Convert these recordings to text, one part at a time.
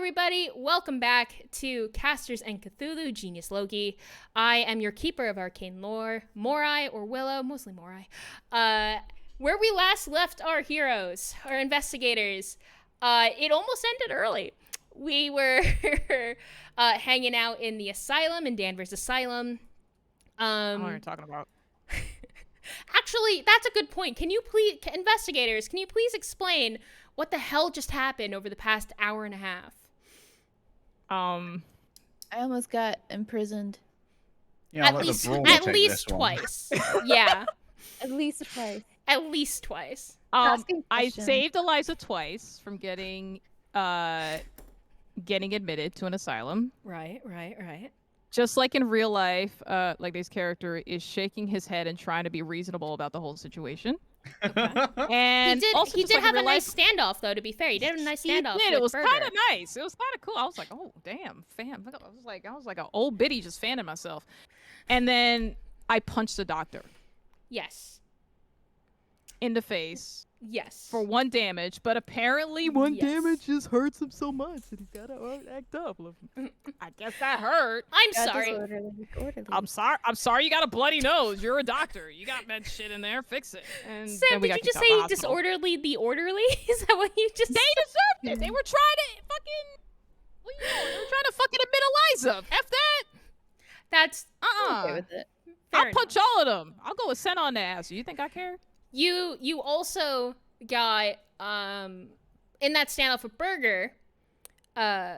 everybody. Welcome back to Casters and Cthulhu, Genius Loki. I am your keeper of arcane lore, Morai or Willow, mostly Morai. Where we last left our heroes, our investigators, it almost ended early. We were hanging out in the asylum, in Danvers Asylum. What are you talking about? Actually, that's a good point. Can you please, investigators, can you please explain what the hell just happened over the past hour and a half? I almost got imprisoned. Yeah, at least twice. Yeah. At least twice. At least twice. I saved Eliza twice from getting admitted to an asylum. Right. Just like in real life, like this character is shaking his head and trying to be reasonable about the whole situation. Okay. And he did have a nice standoff, though. To be fair, he did have a nice standoff. He did. It was kind of nice. It was kind of cool. I was like, oh damn, fan. I was like an old biddy just fanning myself. And then I punched the doctor. Yes. In the face. Yes. For 1 damage, but apparently one damage just hurts him so much that he's gotta act up. I guess that hurt. I'm sorry. I'm sorry you got a bloody nose. You're a doctor. You got med shit in there. Fix it. And Sam, did you just say disorderly the orderly? Is that what you just said? They deserved it. They were trying to fucking... What are you doing? They were trying to fucking admit Eliza. F that. That's... I'm okay with it. I'll punch all of them. I'll go with scent on the ass. You think I care? You also got in that standoff with Burger,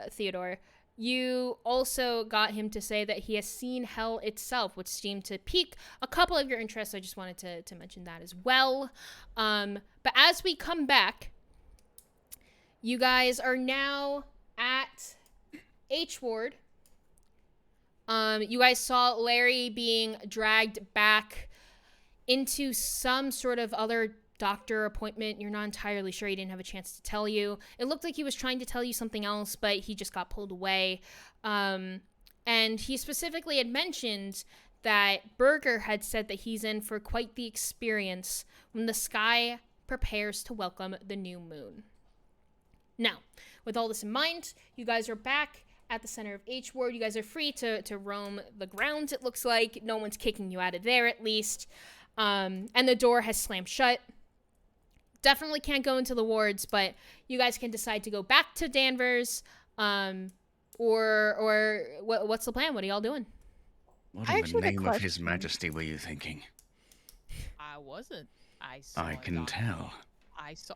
Theodore, you also got him to say that he has seen hell itself, which seemed to pique a couple of your interests. I just wanted to mention that as well. But as we come back, you guys are now at H Ward. You guys saw Larry being dragged back into some sort of other doctor appointment. You're not entirely sure. He didn't have a chance to tell you. It looked like he was trying to tell you something else, but he just got pulled away. And he specifically had mentioned that Burger had said that he's in for quite the experience when the sky prepares to welcome the new moon. Now, with all this in mind, you guys are back at the center of H Ward. You guys are free to roam the grounds, it looks like. No one's kicking you out of there, at least. And the door has slammed shut. Definitely can't go into the wards, but you guys can decide to go back to Danvers, or what's the plan? What are y'all doing? What in the name of His Majesty were you thinking? I wasn't. I can tell. I saw.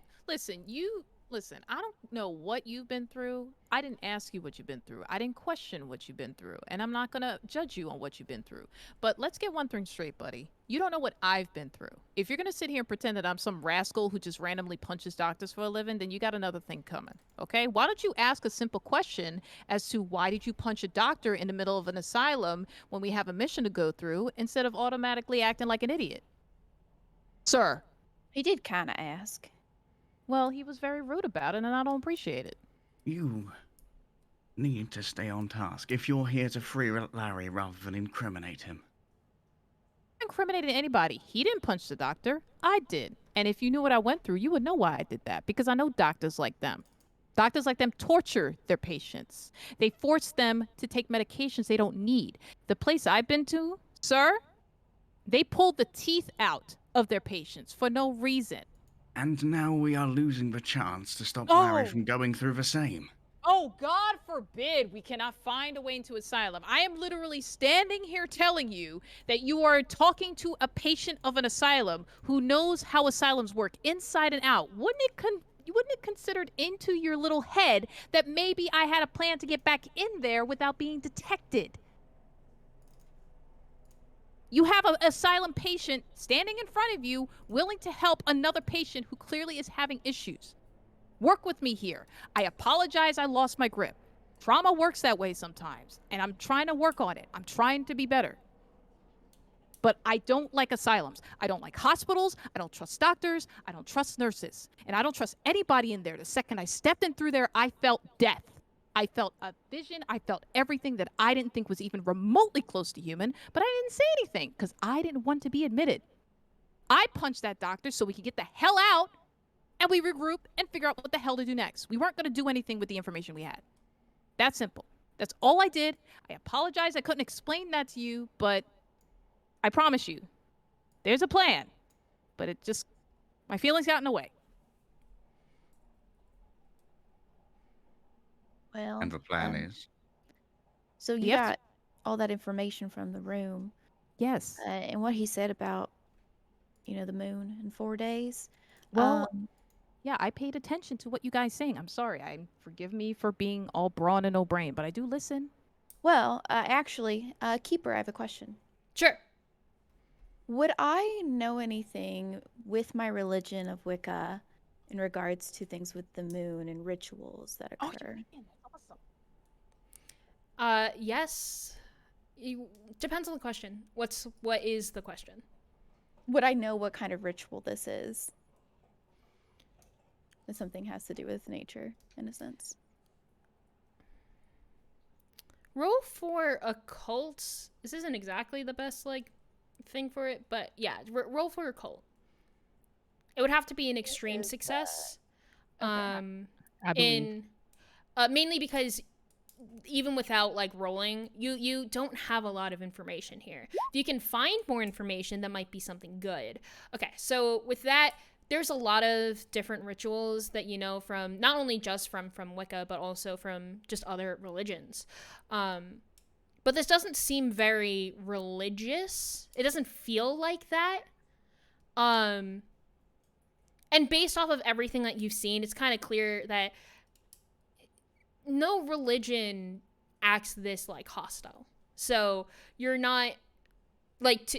Listen, I don't know what you've been through. I didn't ask you what you've been through. I didn't question what you've been through. And I'm not going to judge you on what you've been through. But let's get one thing straight, buddy. You don't know what I've been through. If you're going to sit here and pretend that I'm some rascal who just randomly punches doctors for a living, then you got another thing coming, okay? Why don't you ask a simple question as to why did you punch a doctor in the middle of an asylum when we have a mission to go through instead of automatically acting like an idiot? Sir. He did kind of ask. Well, he was very rude about it, and I don't appreciate it. You need to stay on task if you're here to free Larry rather than incriminate him. Incriminating anybody. He didn't punch the doctor. I did. And if you knew what I went through, you would know why I did that. Because I know doctors like them. Doctors like them torture their patients. They force them to take medications they don't need. The place I've been to, sir, they pulled the teeth out of their patients for no reason. And now we are losing the chance to stop Larry from going through the same. Oh, God forbid we cannot find a way into asylum. I am literally standing here telling you that you are talking to a patient of an asylum who knows how asylums work inside and out. Wouldn't it considered into your little head that maybe I had a plan to get back in there without being detected? You have an asylum patient standing in front of you, willing to help another patient who clearly is having issues. Work with me here. I apologize I lost my grip. Trauma works that way sometimes, and I'm trying to work on it. I'm trying to be better. But I don't like asylums. I don't like hospitals. I don't trust doctors. I don't trust nurses. And I don't trust anybody in there. The second I stepped in through there, I felt death. I felt a vision. I felt everything that I didn't think was even remotely close to human, but I didn't say anything because I didn't want to be admitted. I punched that doctor so we could get the hell out and we regroup and figure out what the hell to do next. We weren't going to do anything with the information we had. That simple. That's all I did. I apologize I couldn't explain that to you, but I promise you, there's a plan. But it just, my feelings got in the way. Well, And the plan is. so you Yes. got all that information from the room, Yes. and what he said about, the moon in 4 days. Well, Um, yeah, I paid attention to what you guys saying. I'm sorry. Forgive me for being all brawn and no brain, but I do listen. well, actually, Keeper, I have a question. Sure. Would I know anything with my religion of Wicca in regards to things with the moon and rituals that occur? Awesome. Yes. Depends on the question. What is the question? Would I know what kind of ritual this is? If something has to do with nature, in a sense. Roll for occult. This isn't exactly the best thing for it, but yeah, roll for occult. It would have to be an extreme success. Okay. I believe. Mainly because even without rolling, you don't have a lot of information here. If you can find more information, that might be something good. Okay, so with that, there's a lot of different rituals that you know from not only just from Wicca, but also from just other religions. But this doesn't seem very religious. It doesn't feel like that. And based off of everything that you've seen, it's kind of clear that no religion acts this hostile. So you're not it's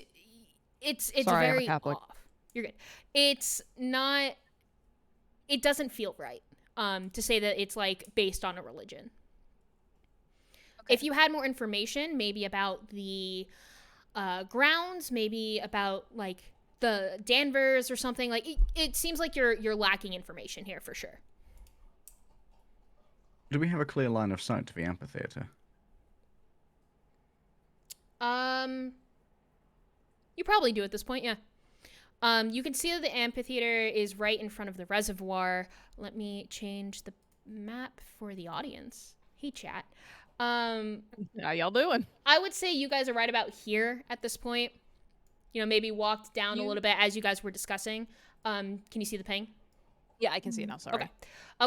Sorry, I'm a very Catholic. off. You're good. It's not. It doesn't feel right. To say that it's based on a religion. Okay. If you had more information, maybe about the grounds, maybe about the Danvers or something, it seems like you're lacking information here for sure. Do we have a clear line of sight to the amphitheater? You probably do at this point, yeah. You can see that the amphitheater is right in front of the reservoir. Let me change the map for the audience. Hey, chat. How y'all doing? I would say you guys are right about here at this point. Maybe walked down a little bit as you guys were discussing. Can you see the ping? Yeah, I can see it now. Sorry. Okay.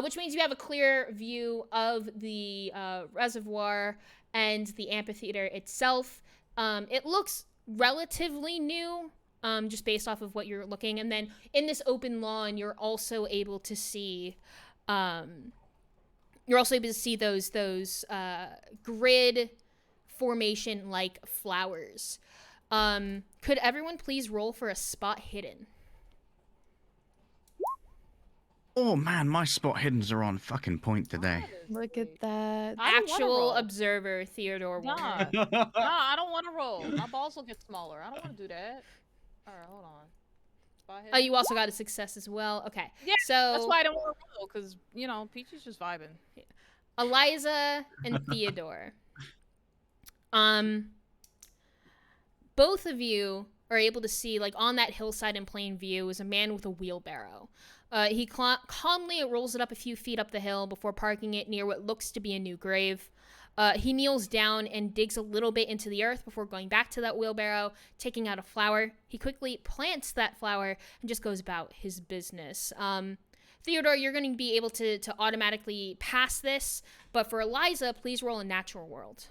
Which means you have a clear view of the reservoir and the amphitheater itself. It looks relatively new, just based off of what you're looking. And then in this open lawn, you're also able to see those grid formation flowers. Could everyone please roll for a spot hidden? Oh man, my spot hiddens are on fucking point today. Look at that. I don't wanna Actual roll. observer Theodore Warner. Nah, I don't want to roll. My balls will get smaller. I don't want to do that. All right, hold on. Spot hidden. You also got a success as well. Okay. Yeah, So that's why I don't want to roll, because, Peachy's just vibing. Eliza and Theodore. Both of you are able to see, on that hillside in plain view is a man with a wheelbarrow. He calmly rolls it up a few feet up the hill before parking it near what looks to be a new grave. He kneels down and digs a little bit into the earth before going back to that wheelbarrow, taking out a flower. He quickly plants that flower and just goes about his business. Theodore, you're going to be able to automatically pass this, but for Eliza, please roll a natural world.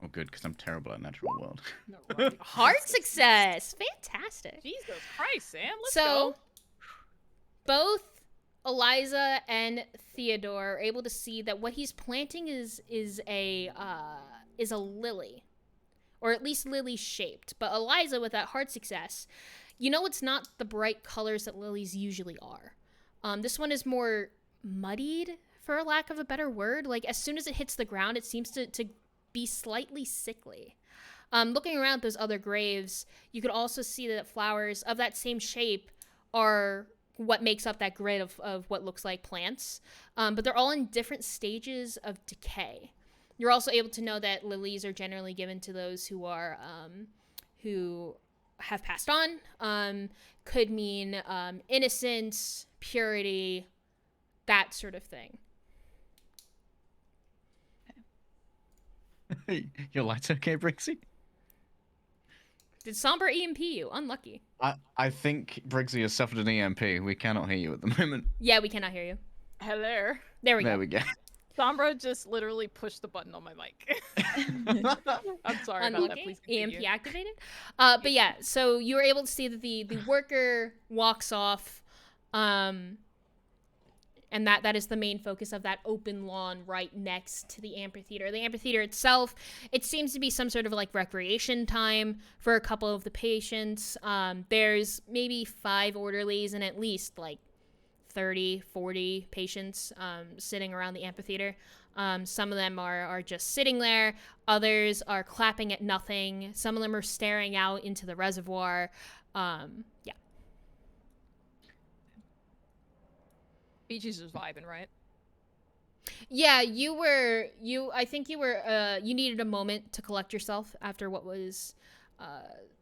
Oh, good, because I'm terrible at natural world. Hard success. Fantastic. Jesus Christ, Sam. Let's So, go. both Eliza and Theodore are able to see that what he's planting is a lily, or at least lily shaped. But Eliza, with that hard success, it's not the bright colors that lilies usually are. This one is more muddied, for lack of a better word. As soon as it hits the ground, it seems to be slightly sickly. Looking around those other graves, you could also see that flowers of that same shape are what makes up that grid of what looks like plants. But they're all in different stages of decay. You're also able to know that lilies are generally given to those who are who have passed on. Could mean innocence, purity, that sort of thing. Your light's okay, Briggsy? Did Somber EMP you? Unlucky. I think Briggsy has suffered an EMP. We cannot hear you at the moment. Yeah, we cannot hear you. Hello. There we There go. we go. Sombra just literally pushed the button on my mic. I'm sorry about that. Unlucky. Please EMP continue. activated. But yeah, so you were able to see that the worker walks off, and that is the main focus of that open lawn right next to the amphitheater. The amphitheater itself, it seems to be some sort of like recreation time for a couple of the patients. There's maybe 5 orderlies and at least like 30, 40 patients sitting around the amphitheater. Some of them are just sitting there. Others are clapping at nothing. Some of them are staring out into the reservoir. Yeah. Peachy's just vibing, right? Yeah, I think you needed a moment to collect yourself after what was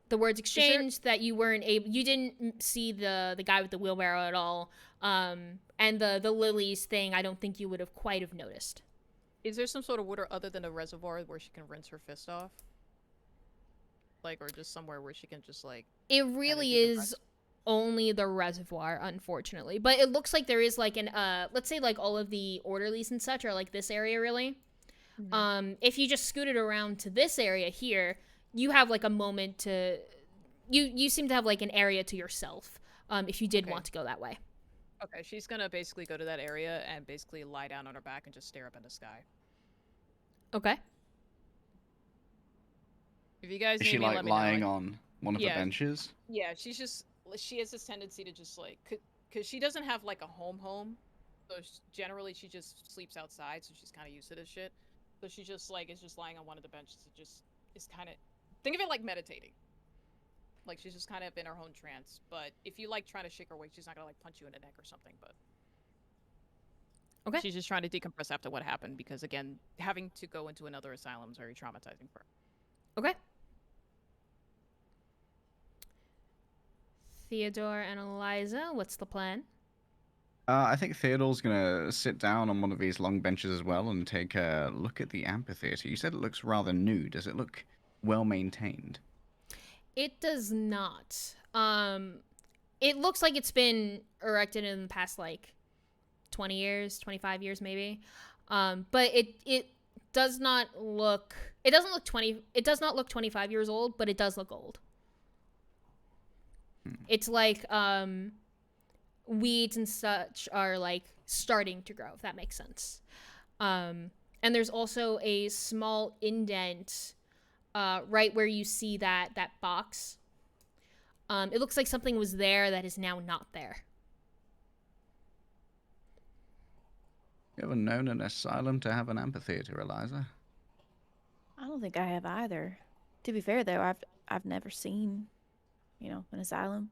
the words exchanged that you didn't see the guy with the wheelbarrow at all. And the lilies thing, I don't think you would have quite have noticed. Is there some sort of water other than a reservoir where she can rinse her fist off? Like, or just somewhere where she can just like... It really is only the reservoir, unfortunately. But it looks like there is like an let's say like all of the orderlies and such are like this area really. Mm-hmm. If you just scooted around to this area here, you have like a moment to you seem to have like an area to yourself if you did want to go that way. Okay, she's gonna basically go to that area and basically lie down on her back and just stare up in the sky. Okay. If you guys is need she me, like let me lying know. on one of the benches? Yeah, she has this tendency to just like, cause she doesn't have like a home, so generally she just sleeps outside, so she's kind of used to this shit. So she just like is just lying on one of the benches. It just is kind of, think of it like meditating. Like she's just kind of in her own trance. But if you like trying to shake her awake, she's not gonna like punch you in the neck or something. But okay, she's just trying to decompress after what happened because again, having to go into another asylum is very traumatizing for her. Okay. Theodore and Eliza, what's the plan? I think Theodore's gonna sit down on one of these long benches as well and take a look at the amphitheater. You said it looks rather new. Does it look well maintained? It does not. It looks like it's been erected in the past like 20 years, 25 years maybe. But it does not look. It doesn't look 20. It does not look 25 years old, but it does look old. It's like weeds and such are like starting to grow, if that makes sense. And there's also a small indent right where you see that box. It looks like something was there that is now not there. You ever known an asylum to have an amphitheater, Eliza? I don't think I have either. To be fair, though, I've never seen, an asylum.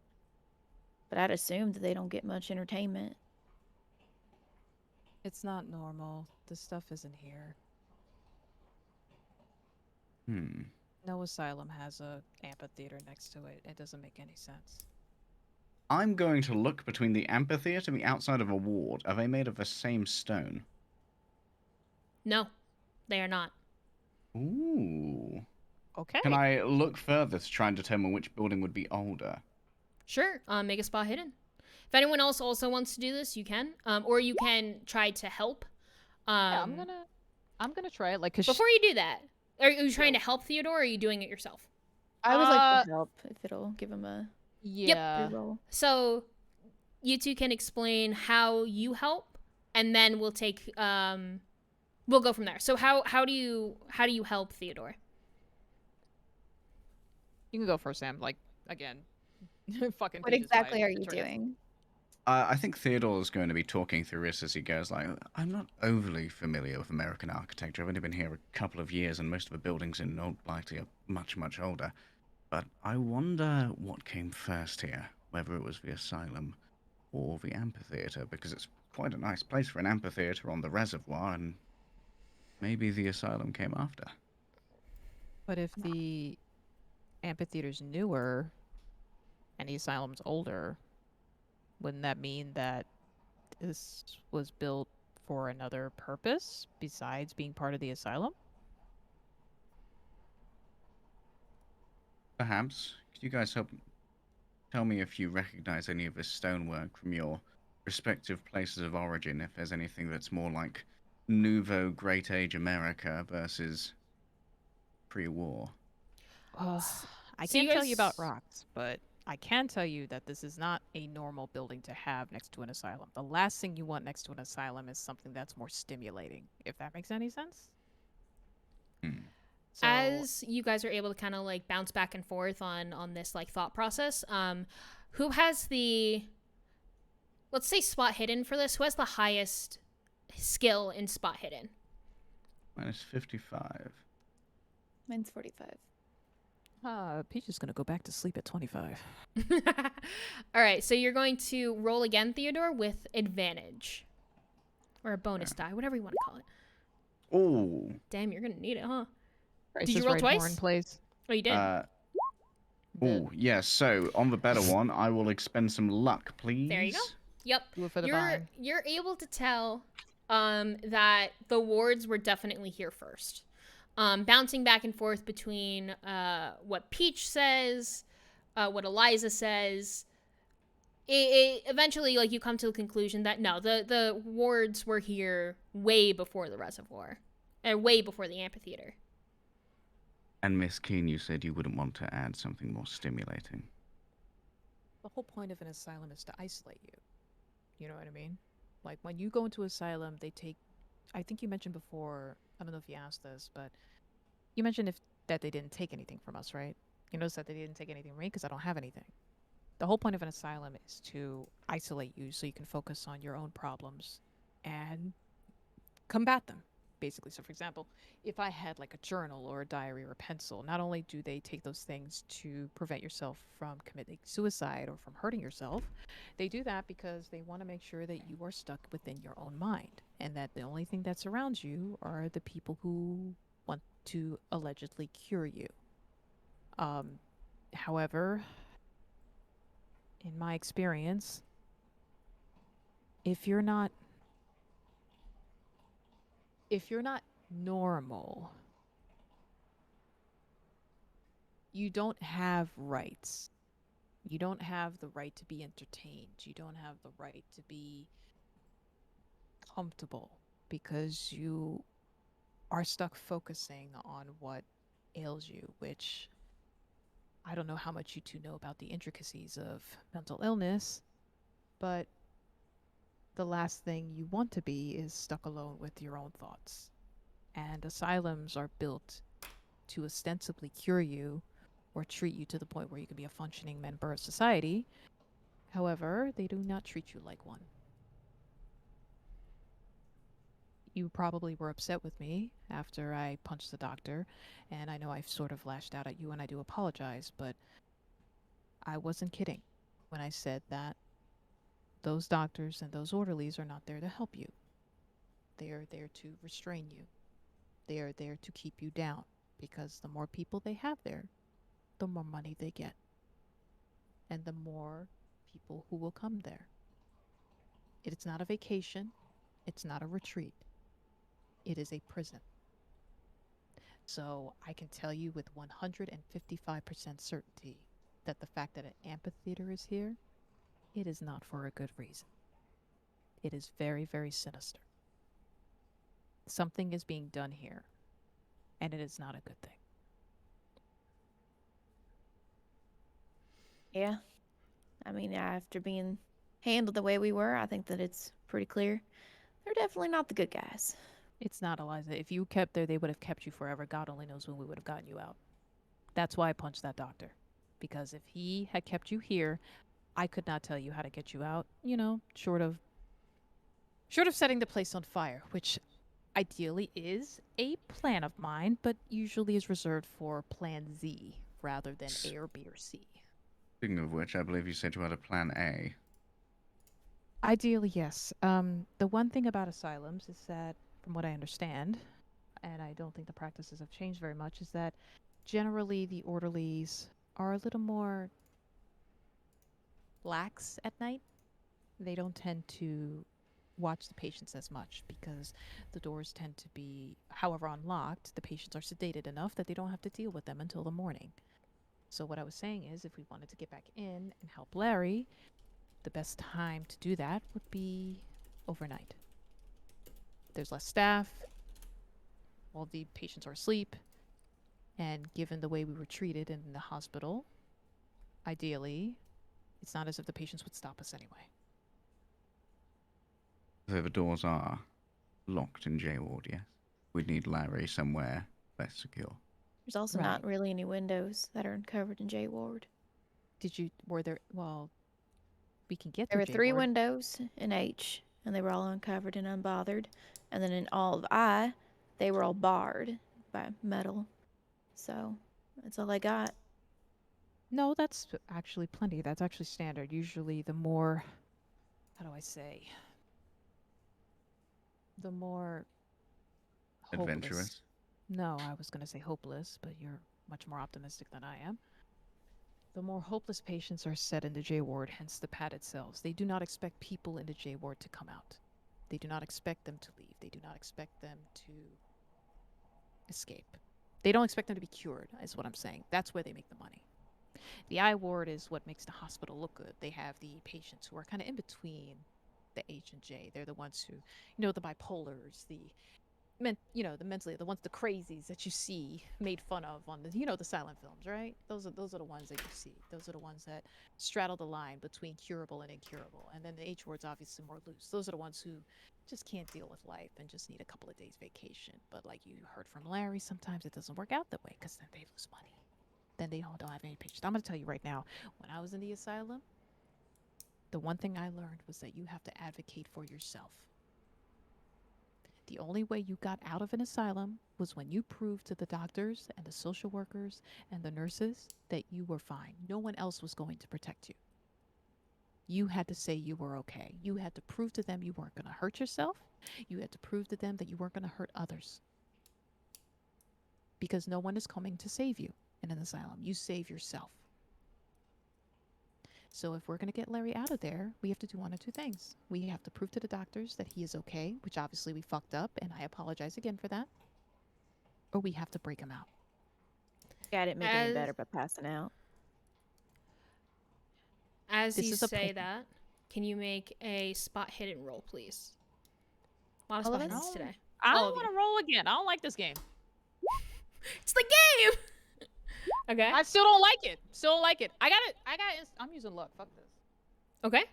But I'd assume that they don't get much entertainment. It's not normal. This stuff isn't here. No asylum has a amphitheater next to it. It doesn't make any sense. I'm going to look between the amphitheater and the outside of a ward. Are they made of the same stone? No, they are not. Ooh. Okay. Can I look further to try and determine which building would be older? Sure. Make a spot hidden. If anyone else also wants to do this, you can. Or you can try to help. Yeah, I'm gonna try it. Like, cause before you do that, are you trying to help Theodore, or are you doing it yourself? I would like to help if it'll give him a reroll. So you two can explain how you help, and then we'll take we'll go from there. So how do you help Theodore? You can go first, Sam. Like, again. Fucking what exactly are you doing? I think Theodore's going to be talking through this as he goes, like, I'm not overly familiar with American architecture. I've only been here a couple of years, and most of the buildings in Old Blighty are much, much older. But I wonder what came first here, whether it was the asylum or the amphitheater, because it's quite a nice place for an amphitheater on the reservoir, and maybe the asylum came after. But if the amphitheater's newer and the asylum's older, wouldn't that mean that this was built for another purpose besides being part of the asylum? Perhaps. Could you guys help tell me if you recognize any of this stonework from your respective places of origin, if there's anything that's more like Nouveau Great Age America versus pre-war? I So you can't tell you about guys, rocks, but I can tell you that this is not a normal building to have next to an asylum. The last thing you want next to an asylum is something that's more stimulating, if that makes any sense. Hmm. So, as you guys are able to kind of like bounce back and forth on this like thought process, who has the, let's say, spot hidden for this? Who has the highest skill in spot hidden? Minus 55. Mine's 45. Peach is gonna go back to sleep at 25. All right, so you're going to roll again, Theodore, with advantage. Or a bonus die, whatever you want to call it. Oh. Damn, you're going to need it, huh? Price Did you is roll Right twice? Horn plays. Oh, you did? Oh, yeah, so on the better one, I will expend some luck, please. There you go. Yep. Do it for the You're vine. you're able to tell that the wards were definitely here first. Bouncing back and forth between what Peach says, what Eliza says. It eventually, like, you come to the conclusion that no, the wards were here way before the reservoir, and way before the amphitheater. And Miss Keene, you said you wouldn't want to add something more stimulating. The whole point of an asylum is to isolate you. You know what I mean? Like, when you go into asylum, they take... I think you mentioned before, I don't know if you asked this, but you mentioned that they didn't take anything from us, right? You notice that they didn't take anything from me because I don't have anything. The whole point of an asylum is to isolate you so you can focus on your own problems and combat them, basically. So, for example, if I had like a journal or a diary or a pencil, not only do they take those things to prevent yourself from committing suicide or from hurting yourself, they do that because they want to make sure that you are stuck within your own mind and that the only thing that surrounds you are the people who want to allegedly cure you. However, in my experience, if you're not normal, you don't have rights. You don't have the right to be entertained. You don't have the right to be comfortable because you are stuck focusing on what ails you, which I don't know how much you two know about the intricacies of mental illness, but the last thing you want to be is stuck alone with your own thoughts. And asylums are built to ostensibly cure you or treat you to the point where you can be a functioning member of society. However, they do not treat you like one. You probably were upset with me after I punched the doctor, and I know I've sort of lashed out at you, and I do apologize, but I wasn't kidding when I said that those doctors and those orderlies are not there to help you. They are there to restrain you. They are there to keep you down, because the more people they have there, the more money they get, and the more people who will come there. It's not a vacation. It's not a retreat. It is a prison. So I can tell you with 155% certainty that the fact that an amphitheater is here, it is not for a good reason. It is very, very sinister. Something is being done here, and it is not a good thing. Yeah. I mean, after being handled the way we were, I think that it's pretty clear. They're definitely not the good guys. It's not, Eliza. If you kept there, they would have kept you forever. God only knows when we would have gotten you out. That's why I punched that doctor. Because if he had kept you here, I could not tell you how to get you out, short of setting the place on fire, which ideally is a plan of mine, but usually is reserved for plan Z rather than A or B or C. Speaking of which, I believe you said you had a plan A. Ideally, yes. The one thing about asylums is that, from what I understand, and I don't think the practices have changed very much, is that generally the orderlies are a little more lax at night. They don't tend to watch the patients as much because the doors tend to be, however unlocked, the patients are sedated enough that they don't have to deal with them until the morning. So what I was saying is if we wanted to get back in and help Larry, the best time to do that would be overnight. There's less staff, all the patients are asleep, and given the way we were treated in the hospital, ideally, it's not as if the patients would stop us anyway. So the doors are locked in J ward, yes? We'd need Larry somewhere less secure. There's also Right. not really any windows that are uncovered in J ward. We can get There through were 3 J-Ward. windows in H, and they were all uncovered and unbothered. And then in all of I, they were all barred by metal. So that's all I got. No, that's actually plenty. That's actually standard. Usually the more, how do I say, the more hopeless. Adventurous. No, I was going to say hopeless, but you're much more optimistic than I am. The more hopeless patients are set in the J ward, hence the padded cells. They do not expect people in the J ward to come out. They do not expect them to leave. They do not expect them to escape. They don't expect them to be cured, is what I'm saying. That's where they make the money. The I ward is what makes the hospital look good. They have the patients who are kind of in between the H and J. They're the ones who, the bipolars, the mentally, the ones, the crazies that you see made fun of on the, the silent films, right? Those are the ones that you see. Those are the ones that straddle the line between curable and incurable. And then the H ward's obviously more loose. Those are the ones who just can't deal with life and just need a couple of days vacation. But like you heard from Larry, sometimes it doesn't work out that way because then they lose money. Then they don't have any patients. I'm going to tell you right now, when I was in the asylum, the one thing I learned was that you have to advocate for yourself. The only way you got out of an asylum was when you proved to the doctors and the social workers and the nurses that you were fine. No one else was going to protect you. You had to say you were okay. You had to prove to them you weren't going to hurt yourself. You had to prove to them that you weren't going to hurt others. Because no one is coming to save you in an asylum. You save yourself. So if we're going to get Larry out of there, we have to do one of two things. We have to prove to the doctors that he is okay, which obviously we fucked up, and I apologize again for that. Or we have to break him out. Yeah, I didn't make it any better by passing out. As This you is a say pro- that, can you make a spot hidden roll, please? A lot of All spot of us? hiddens today. I All don't of want you. to roll again. I don't like this game. It's the game! Okay. I still don't like it. Still don't like it. I'm using luck. Fuck this. Okay.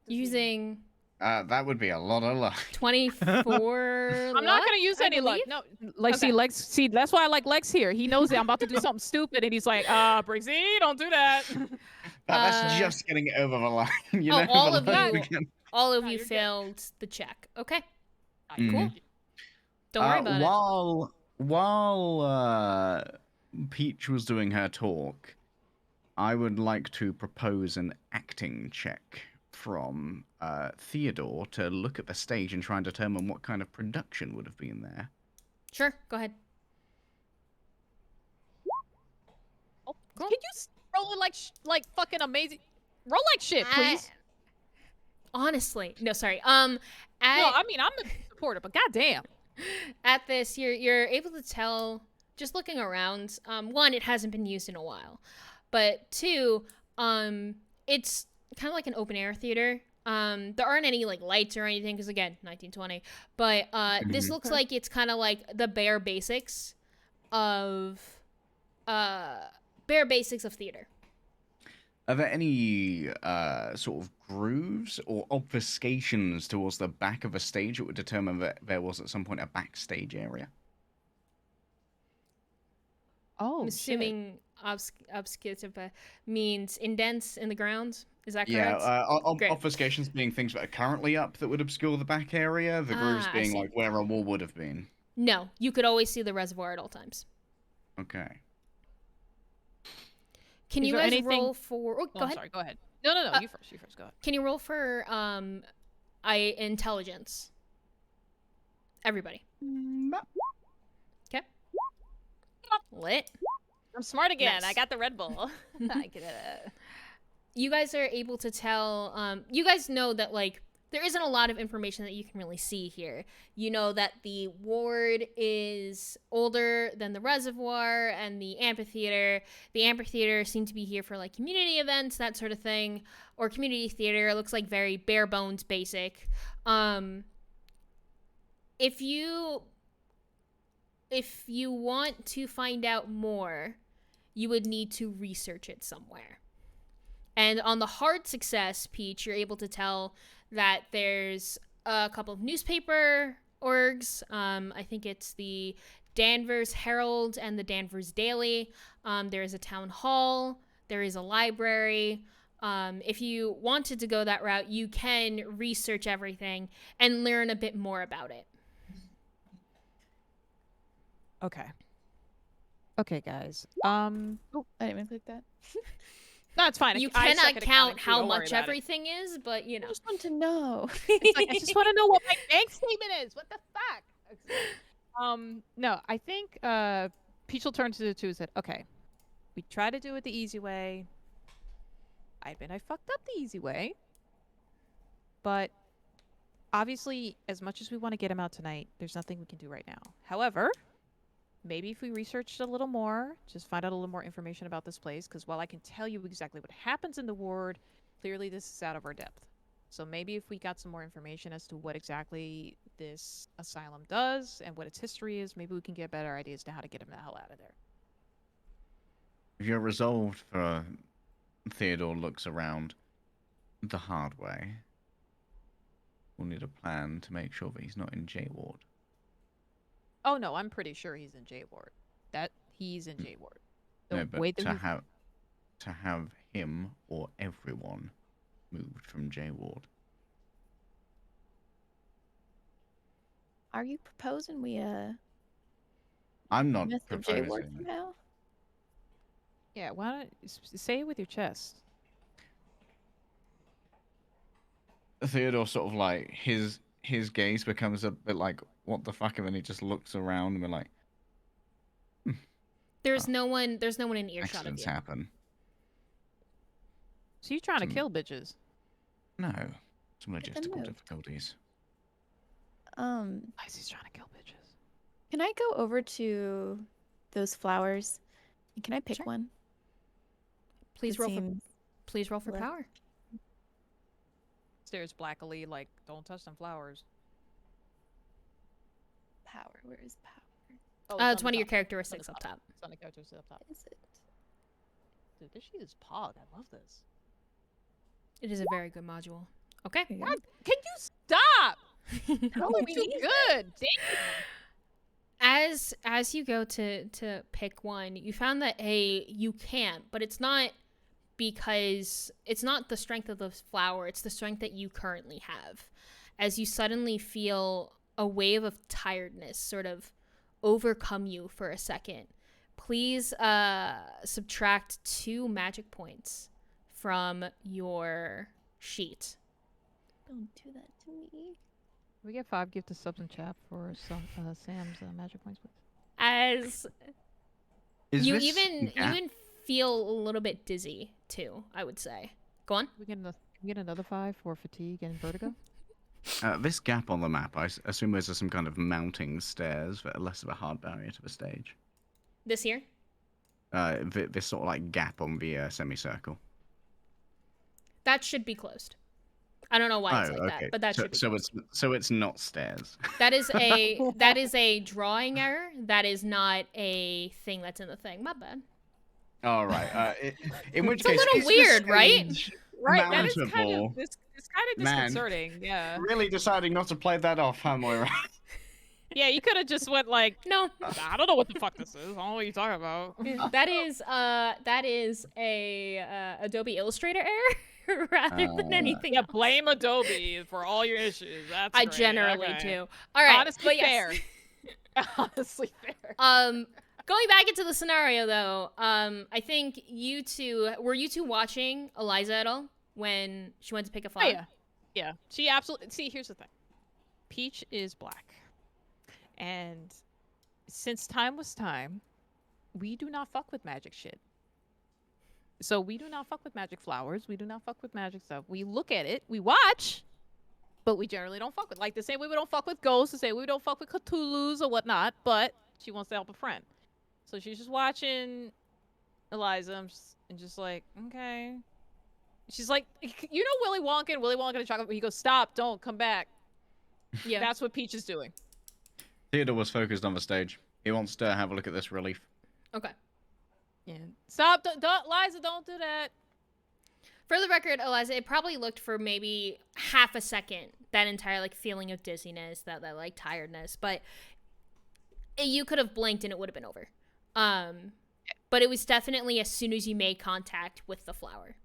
Using That would be a lot of luck. 24 I'm not gonna use any luck. No, like Okay. see, that's why I like Lex here. He knows that I'm about to do something stupid, and he's like, Briggsy, don't do that. That's just getting it over the line. You Oh, know, all the of luck you- we can- all of No, you you're good. failed the check. Okay. Cool. Mhm. Don't worry about it. While Peach was doing her talk, I would like to propose an acting check from Theodore to look at the stage and try and determine what kind of production would have been there. Sure, go ahead. Oh, Cool. Can you roll it like fucking amazing? Roll like shit, please. Honestly, no, sorry. No, I mean I'm a supporter, but goddamn. At this, you're able to tell just looking around. One, it hasn't been used in a while, but two, it's kind of like an open air theater. There aren't any like lights or anything because again, 1920. But this looks like it's kind of like the bare basics of theater. Are there any sort of grooves or obfuscations towards the back of a stage that would determine that there was at some point a backstage area? Oh, I'm assuming obscura means indents in the ground. Is that Yeah, correct? Great. obfuscations being things that are currently up that would obscure the back area, the grooves I being see. like where a wall would have been. No, you could always see the reservoir at all times. Okay. Can Is you there guys anything- roll for? Oh, go I'm ahead. sorry. Go ahead. No. You first. Go ahead. Can you roll for intelligence? Everybody. Okay. Lit. I'm smart again. Nice. I got the Red Bull. I get it. you guys are able to tell, you guys know that, like, there isn't a lot of information that you can really see here. You know that the ward is older than the reservoir and the amphitheater. The amphitheater seemed to be here for, like, community events, that sort of thing, or community theater. It looks like very bare bones basic. If you want to find out more, you would need to research it somewhere. And on the hard success, Peach, you're able to tell that there's a couple of newspaper orgs. I think it's the Danvers Herald and the Danvers Daily. There is a town hall. There is a library. If you wanted to go that route, you can research everything and learn a bit more about it. Okay. Okay, guys. Oh, I didn't even click that. No, it's fine. You I suck cannot at count accounting, how don't worry much about it. everything is, but you I know. just want to know. It's like, I just want to know what my bank statement is. What the fuck? No, I think Peach will turn to the two and said, okay, we try to do it the easy way. I admit I fucked up the easy way. But obviously, as much as we want to get him out tonight, there's nothing we can do right now. However, maybe if we researched a little more, just find out a little more information about this place, because while I can tell you exactly what happens in the ward, clearly this is out of our depth. So maybe if we got some more information as to what exactly this asylum does and what its history is, maybe we can get better ideas to how to get him the hell out of there. If you're resolved for Theodore looks around the hard way, we'll need a plan to make sure that he's not in J Ward. Oh no, I'm pretty sure he's in J Ward. That he's in J Ward. No, but to have him or everyone moved from J Ward. Are you proposing we I'm not mess with J Ward proposing. somehow? Yeah, why don't say it with your chest? Theodore sort of like his gaze becomes a bit like what the fuck, and then he just looks around and we're like, There's no one in earshot of accidents you. happen. So you trying to kill bitches? No, some Get them logistical moved. difficulties. Icy's trying to kill bitches. Can I go over to those flowers? And can I pick Sure. one? Please It roll seems for left. power. Stares blackly like, don't touch them flowers. Power. Where is power? Oh, It's on one the of your top. characteristics up top. It's on the characters up top. Is it? Dude, this shit is pog. I love this. It is a very good module. Okay. Here you God, can you stop? go. Oh, too good. Damn. As you go to pick one, you found that you can't, but it's not because it's not the strength of the flower, it's the strength that you currently have. As you suddenly feel a wave of tiredness sort of overcome you for a second. Please subtract 2 magic points from your sheet. Don't do that to me. We get 5 gift of subs and chat for Sam's magic points, please. As Is you this even gap- feel a little bit dizzy too, I would say. Go on. Can we get another 5 for fatigue and vertigo? this gap on the map, I assume there's some kind of mounting stairs that are less of a hard barrier to the stage. This here. This sort of like gap on the semicircle. That should be closed. I don't know why it's like that, but that should be closed. So it's not stairs. That is a drawing error. That is not a thing that's in the thing. My bad. All right. In which It's a case, little is weird, the right? stage Right, that is kind mountable? of it's kind of Man. disconcerting. Yeah. Really deciding not to play that off, huh, Moira? Yeah, you could have just went like, No, I don't know what the fuck this is. I don't know what you're talking about. that is a Adobe Illustrator error rather than anything. Yeah, blame Adobe for all your issues. That's I great. generally Okay. do. All right, Honestly but yes. fair. Honestly fair. Going back into the scenario though, I think were you two watching Eliza at all when she went to pick a flower? Oh, yeah. Yeah. She absolutely. See, here's the thing. Peach is black. And since time was time, we do not fuck with magic shit. So we do not fuck with magic flowers. We do not fuck with magic stuff. We look at it, we watch, but we generally don't fuck with. Like the same way we don't fuck with ghosts, the same way we don't fuck with Cthulhu's or whatnot. But she wants to help a friend, so she's just watching Eliza and just like, okay. She's like, you know, Willy Wonka and Willy Wonka and the Chocolate. He goes, stop, don't come back. Yeah. That's what Peach is doing. Theodore was focused on the stage. He wants to have a look at this relief. Okay. Yeah. Stop, don't, Eliza, don't do that. For the record, Eliza, it probably looked for maybe half a second, that entire like feeling of dizziness, that like tiredness, but you could have blinked and it would have been over. But it was definitely as soon as you made contact with the flower.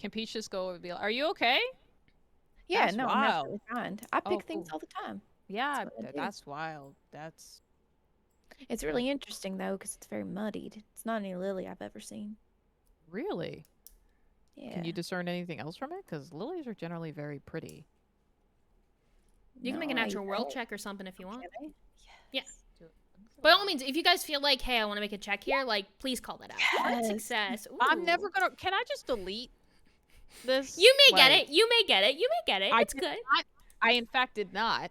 Can Peach just go over and be like, are you okay? Yeah, That's no, wild. I'm absolutely fine. I pick Oh, things cool. all the time. Yeah, That's what I do. that's wild. That's It's really interesting though, because it's very muddied. It's not any lily I've ever seen. really. Yeah. Can you discern anything else from it? Because lilies are generally very pretty. You can make a No, I natural world don't. check or something if you want. Can I? Yeah. Do it. By all means, if you guys feel like, hey, I want to make a check here, like, please call that out. Hard Yes. success. I'm Ooh. never gonna. Can I just delete this? You may get Like, it. You may get it. You may get it. I It's did good. I in fact did not.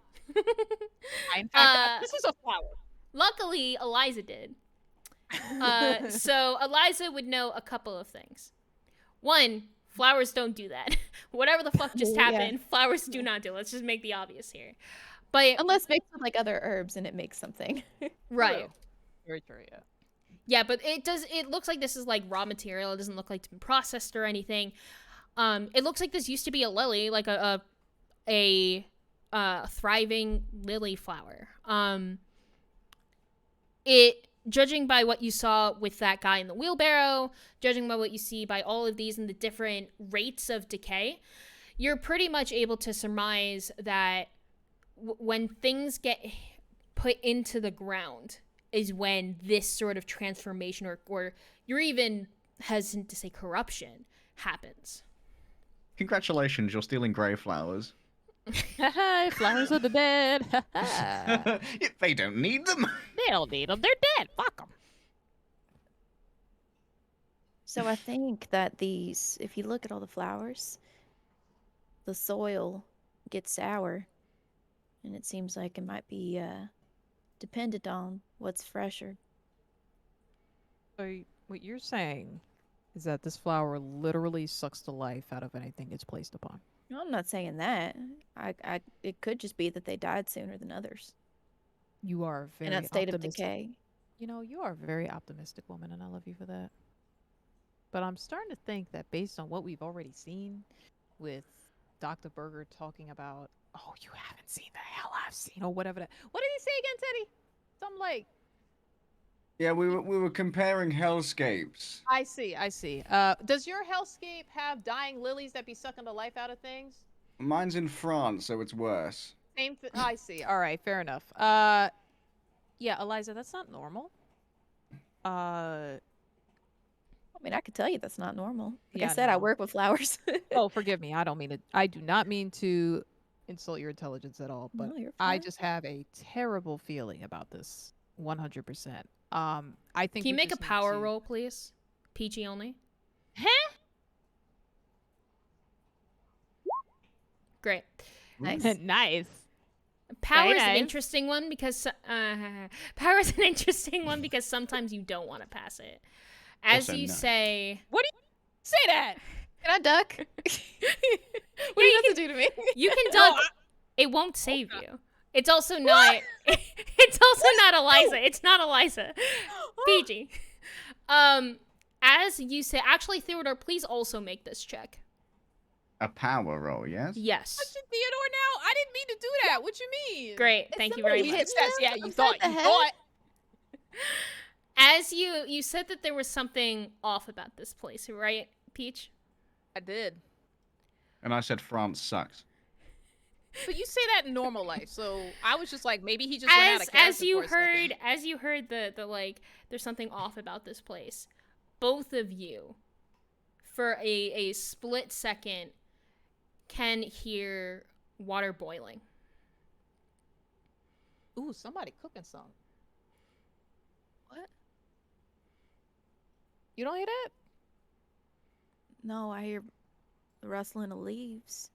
I in fact. This is a flower. Luckily, Eliza did. So Eliza would know a couple of things. One, flowers don't do that. Whatever the fuck just Yeah. happened, flowers do not do. Let's just make the obvious here. But Unless mixed with like other herbs and it makes something. right. True. Very true. Yeah. Yeah, but it looks like this is like raw material. It doesn't look like it's been processed or anything. It looks like this used to be a lily, like a thriving lily flower. Judging by what you saw with that guy in the wheelbarrow, judging by what you see by all of these and the different rates of decay, you're pretty much able to surmise that when things get put into the ground is when this sort of transformation or you're even hesitant to say corruption happens. Congratulations, you're stealing grey flowers. Flowers of the dead. They don't need them. They don't need them. They're dead. Fuck them. So I think that if you look at all the flowers, the soil gets sour, and it seems like it might be dependent on what's fresher. So what you're saying is that this flower literally sucks the life out of anything it's placed upon. No, I'm not saying that. It could just be that they died sooner than others You are very in that state of optimistic. decay. You know, you are a very optimistic woman, and I love you for that. But I'm starting to think that based on what we've already seen with Dr. Berger talking about, oh, you haven't seen the hell I've seen, or whatever that. What did he say again, Teddy? Something like, Yeah, we were comparing hellscapes. I see. Does your hellscape have dying lilies that be sucking the life out of things? Mine's in France, so it's worse. Same thing. I see. All right, fair enough. Yeah, Eliza, that's not normal. I mean, I could tell you that's not normal. Like Yeah, I said, I no. work with flowers. Oh, forgive me. I do not mean to insult your intelligence at all, but No, you're I fine. just have a terrible feeling about this 100%. I think Can you we make a just need power to- roll, please? Peachy only. Huh? Great. Nice. Nice. Power is an nice. interesting one because power is an interesting one because sometimes you don't want to pass it. As Also you no. say, What do you say that? Can I duck? What do Yeah, you you have to do to me? you can No, duck. It won't save you. It's also not. It's also not Eliza. It's not Eliza. PG. As you say, actually, Theodore, please also make this check. A power roll, yes? Yes. Touching Theodore now? I didn't mean to do that. What you mean? Great. Thank you very somebody much. hit Yes, yeah, you thought. Upside You the thought. As you said that there was something off about this place, right, Peach? I did. And I said France sucks. But you say that in normal life, so I was just like, maybe he just went out of character As you for a second. heard the like, there's something off about this place. Both of you, for a split second, can hear water boiling. Ooh, somebody cooking something. What? You don't hear that? No, I hear the rustling of leaves.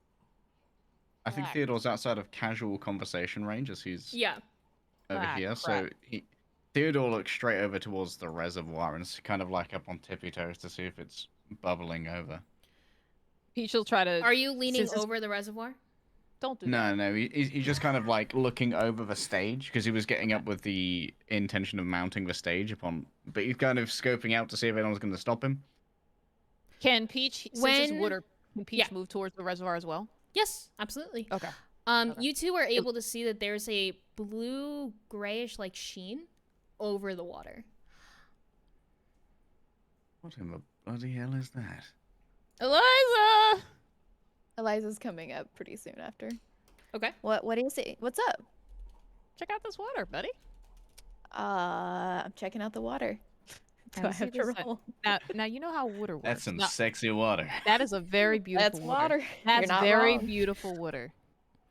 I think Ah, Theodore's outside of casual conversation range as he's Yeah. over here. crap. So Theodore looks straight over towards the reservoir and is kind of like up on tippy toes to see if it's bubbling over. Peach will try to. Are you leaning since it's- over the reservoir? Don't do that. No, he's just kind of like looking over the stage because he was getting up with the intention of mounting the stage but he's kind of scoping out to see if anyone's going to stop him. Can Peach, since it's When- water, can Peach yeah. move towards the reservoir as well? Yes, absolutely. Okay. You two are able to see that there's a blue grayish like sheen over the water. What in the bloody hell is that? Eliza! Eliza's coming up pretty soon after. Okay. What is it? What's up? Check out this water, buddy. I'm checking out the water. Do Now, I see have to this, roll? Now you know how water works. That's some Now, sexy water. that is a very beautiful That's water. That's You're not very wrong. beautiful water.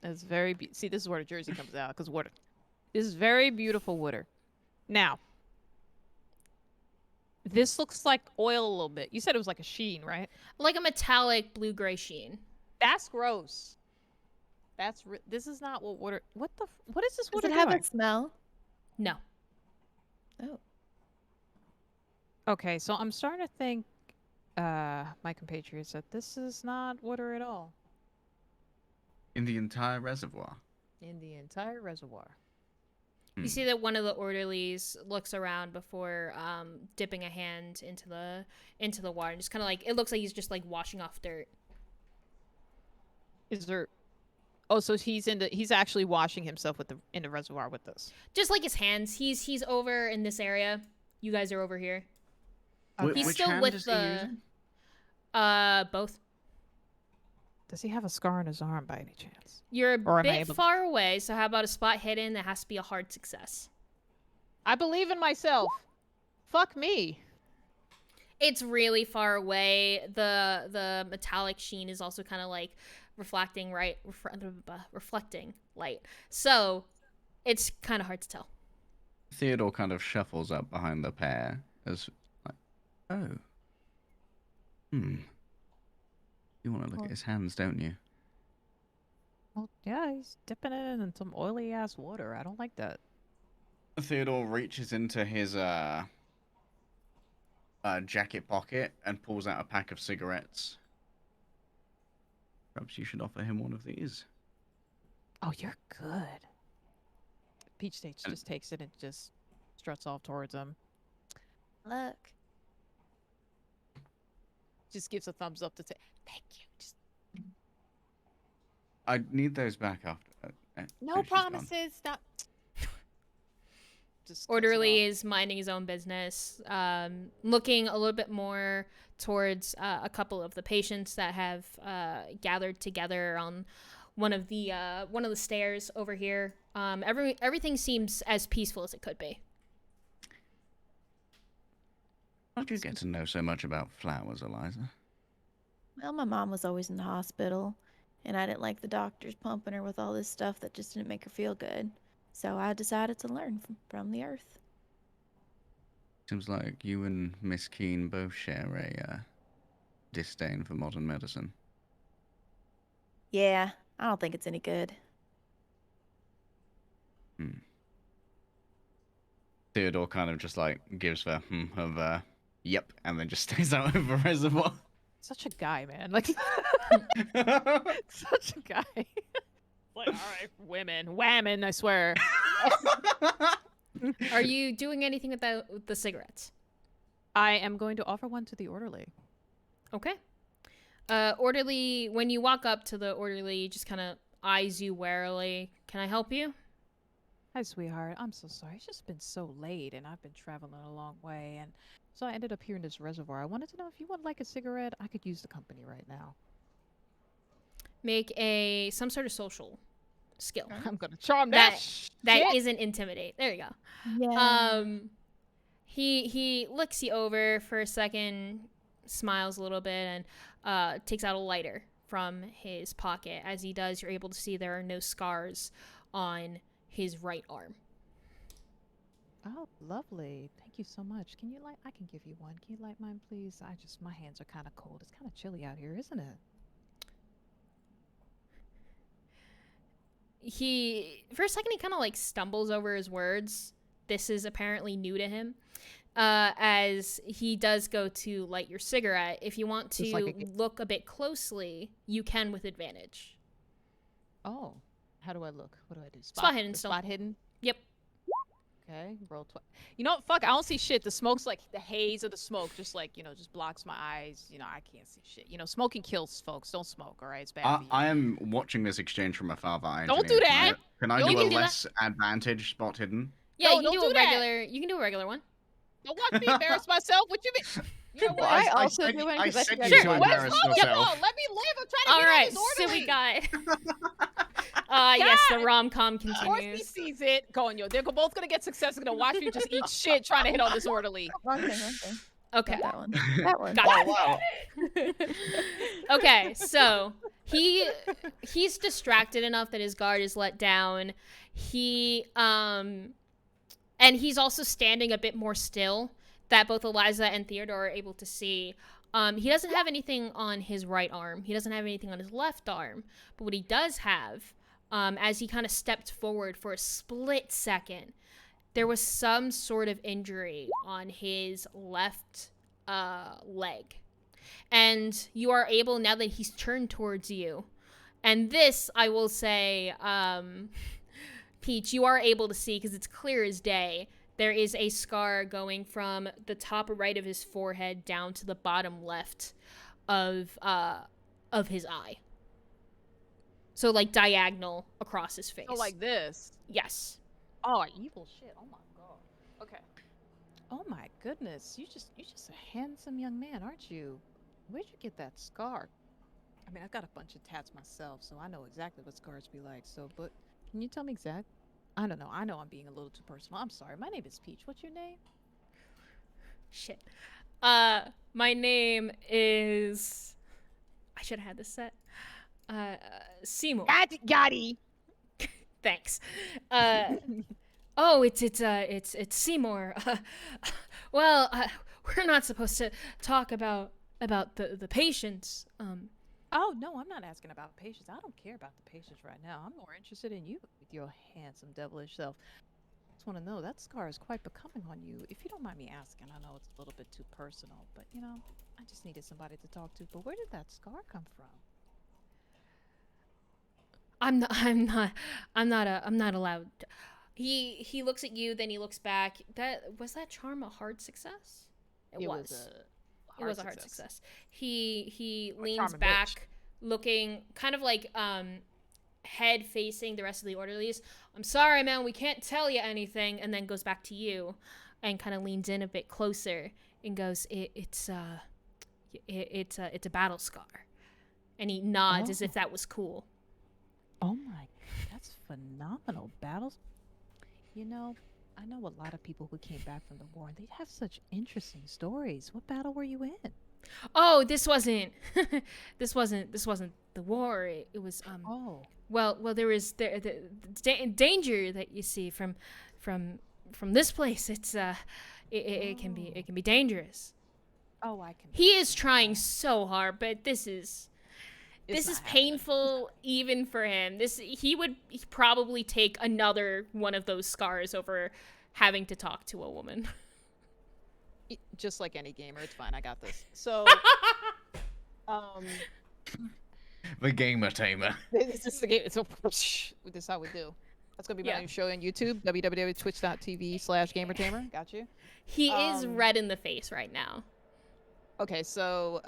That's very see. This is where the Jersey comes out because water. This is very beautiful water. Now, this looks like oil a little bit. You said it was like a sheen, right? Like a metallic blue gray sheen. That's gross. This is not what water. What is this Does water it have doing? a smell? No. Oh. Okay, so I'm starting to think, my compatriots, that this is not water at all In the entire reservoir. in the entire reservoir. You see that one of the orderlies looks around before dipping a hand into the water, and just kind of like it looks like he's just like washing off dirt. Is there? Oh, so he's actually washing himself in the reservoir with this. Just like his hands. He's over in this area. You guys are over here. He's Which still hand with is he the using? both. Does he have a scar on his arm by any chance? You're a Or am I bit able to- far away, so how about a spot hidden that has to be a hard success? I believe in myself. Fuck me. It's really far away. The metallic sheen is also kind of like reflecting light. So it's kind of hard to tell. Theodore kind of shuffles up behind the pair as like, oh. You want to look Well- at his hands, don't you? Well, yeah, he's dipping it in some oily ass water. I don't like that. Theodore reaches into his jacket pocket and pulls out a pack of cigarettes. Perhaps you should offer him one of these. Oh, you're good. Peach Stage just takes it and just struts off towards him. Look. Just gives a thumbs up to say, thank you. Just I need those back after. no when she's gone. promises. Not. Just cuts it Orderly off. is minding his own business, looking a little bit more towards a couple of the patients that have gathered together on one of the stairs over here. Everything seems as peaceful as it could be. How did you get to know so much about flowers, Eliza? Well, my mom was always in the hospital, and I didn't like the doctors pumping her with all this stuff that just didn't make her feel good. So I decided to learn from the earth. Seems like you and Miss Keene both share a disdain for modern medicine. Yeah, I don't think it's any good. Theodore kind of just like gives the yep, and then just stays out of the reservoir. Such a guy, man. Like, such a guy. Like, all right, women, I swear. Are you doing anything with the cigarettes? I am going to offer one to the orderly. Okay. Orderly, when you walk up to the orderly, just kind of eyes you warily. Can I help you? Hi, sweetheart. I'm so sorry. It's just been so late, and I've been traveling a long way, and so I ended up here in this reservoir. I wanted to know if you would like a cigarette. I could use the company right now. Make some sort of social skill. I'm gonna charm That that. shit. isn't intimidate. There you go. Yeah. He looks you over for a second, smiles a little bit, and takes out a lighter from his pocket. As he does, you're able to see there are no scars on his right arm. Oh, lovely. Thank you so much. Can you light? I can give you one. Can you light mine, please? My hands are kind of cold. It's kind of chilly out here, isn't it? He, for a second, he kind of like stumbles over his words. This is apparently new to him. As he does go to light your cigarette. If you want to look a bit closely, you can with advantage. Oh, how do I look? What do I do? Spot hidden still. Spot hidden? Yep. Okay, roll You know what? Fuck, I don't see shit. The smoke's like the haze of the smoke, just like, just blocks my eyes. I can't see shit. Smoking kills folks. Don't smoke, all right? It's bad for you. I am watching this exchange from afar. Don't do that. Can I do a less advantage spot hidden? Yeah, no, you can do a regular. You can do a regular one. Don't watch me embarrass myself. What you mean? You know what? I also do one because I said think you I to got embarrass one. yourself. Let me live. I'm trying to All get right, out this so orderly. we got. Yes, the rom-com Of course he continues. sees it. Going, they're both gonna get success. They're gonna watch me just eat shit trying to hit on this orderly. Wrong thing. Okay. Not that one. That one. Got Oh it. wow. Okay, so he's distracted enough that his guard is let down. And he's also standing a bit more still that both Eliza and Theodore are able to see. He doesn't have anything on his right arm. He doesn't have anything on his left arm. But what he does have, as he kind of stepped forward for a split second, there was some sort of injury on his left leg. And you are able, now that he's turned towards you, and this, I will say, Peach, you are able to see, because it's clear as day, there is a scar going from the top right of his forehead down to the bottom left of his eye. So, like, diagonal across his face. Oh, like this? Yes. Oh, evil shit. Oh my god. Okay. Oh my goodness. You're just a handsome young man, aren't you? Where'd you get that scar? I mean, I've got a bunch of tats myself, so I know exactly what scars be like. So, but can you tell me exact? I don't know. I know I'm being a little too personal. I'm sorry. My name is Peach. What's your name? Shit. My name is... I should have had this set. Seymour. Gotti. Thanks. Oh, it's Seymour. Well, we're not supposed to talk about the patients. Oh, no, I'm not asking about patients. I don't care about the patients right now. I'm more interested in you with your handsome, devilish self. I just want to know, that scar is quite becoming on you. If you don't mind me asking, I know it's a little bit too personal, but, I just needed somebody to talk to. But where did that scar come from? I'm not allowed. He looks at you, then he looks back. Was that charm a hard success? It was a hard success. He leans back, looking kind of like head facing the rest of the orderlies. I'm sorry, man, we can't tell you anything, and then goes back to you and kind of leans in a bit closer and goes, it's a battle scar. And he nods as if that was cool. Oh my, that's phenomenal. Battles. I know a lot of people who came back from the war, and they have such interesting stories. What battle were you in? Oh, this wasn't the war. It was Well, there was the danger that you see from this place. It's it can be dangerous. Oh, I can. He is trying so hard, but this is painful even for him. He would probably take another one of those scars over having to talk to a woman. Just like any gamer, it's fine. I got this. So, The gamer tamer. this is the game. So, this is how we do. That's gonna be my new show on YouTube. www.twitch.tv/gamertamer. Got you. He is red in the face right now. Okay, so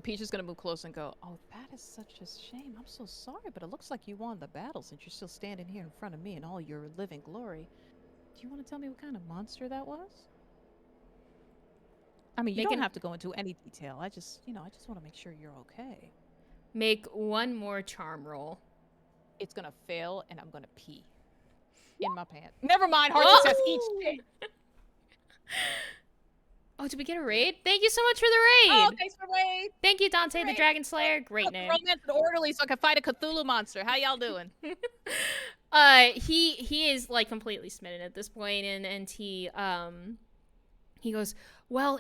Peach is gonna move close and go, "Oh, that is such a shame. I'm so sorry, but it looks like you won the battle since you're still standing here in front of me in all your living glory. Do you want to tell me what kind of monster that was?" I mean, you don't have to go into any detail. I just want to make sure you're okay. Make one more charm roll. It's gonna fail, and I'm gonna pee in my pants. Never mind. Hard success. Eat shit. Oh, did we get a raid? Thank you so much for the raid. Oh, thanks for raid. Thank you, Dante the Dragon Slayer. Great name. Romance and orderly, so I can fight a Cthulhu monster. How y'all doing? He is like completely smitten at this point, and he goes, well,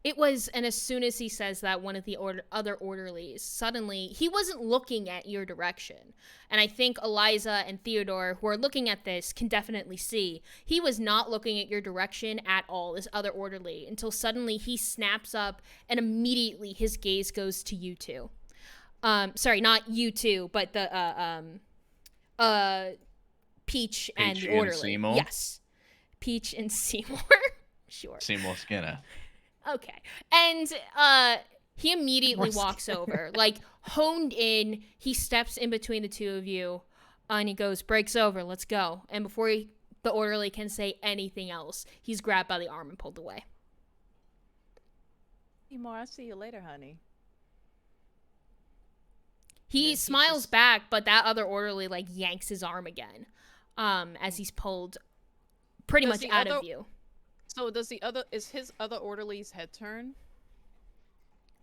it was, and as soon as he says that, one of the other orderlies suddenly, he wasn't looking at your direction, and I think Eliza and Theodore, who are looking at this, can definitely see he was not looking at your direction at all, this other orderly, until suddenly he snaps up, and immediately his gaze goes to you two. Sorry, not you two, but the Peach and the Peachy and orderly. Seymour? Yes, Peach and Seymour. Sure. Seymour Skinner. Okay. And he immediately walks over, like honed in. He steps in between the two of you, and he goes, "Break's over. Let's go." And before the orderly can say anything else, he's grabbed by the arm and pulled away. Seymour, I'll see you later, honey. He smiles back, but that other orderly like yanks his arm again, as he's pulled pretty much out of view. So is his other orderly's head turn?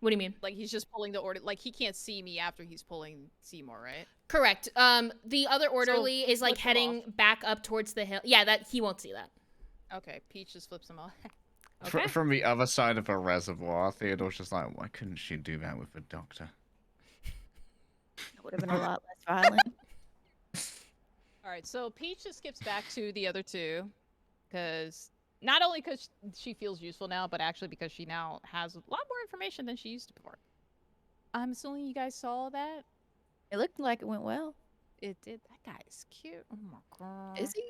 What do you mean? Like he's just pulling the order, like he can't see me after he's pulling Seymour, right? Correct. The other orderly is like heading back up towards the hill. Yeah, that he won't see that. Okay, Peach just flips him off. Okay. From the other side of a reservoir, Theodore's just like, why couldn't she do that with the doctor? It would have been a lot less violent. All right, so Peach just skips back to the other two, because not only because she feels useful now, but actually because she now has a lot more information than she used to before. I'm assuming you guys saw that. It looked like it went well. It did. That guy is cute. Oh my god. Is he?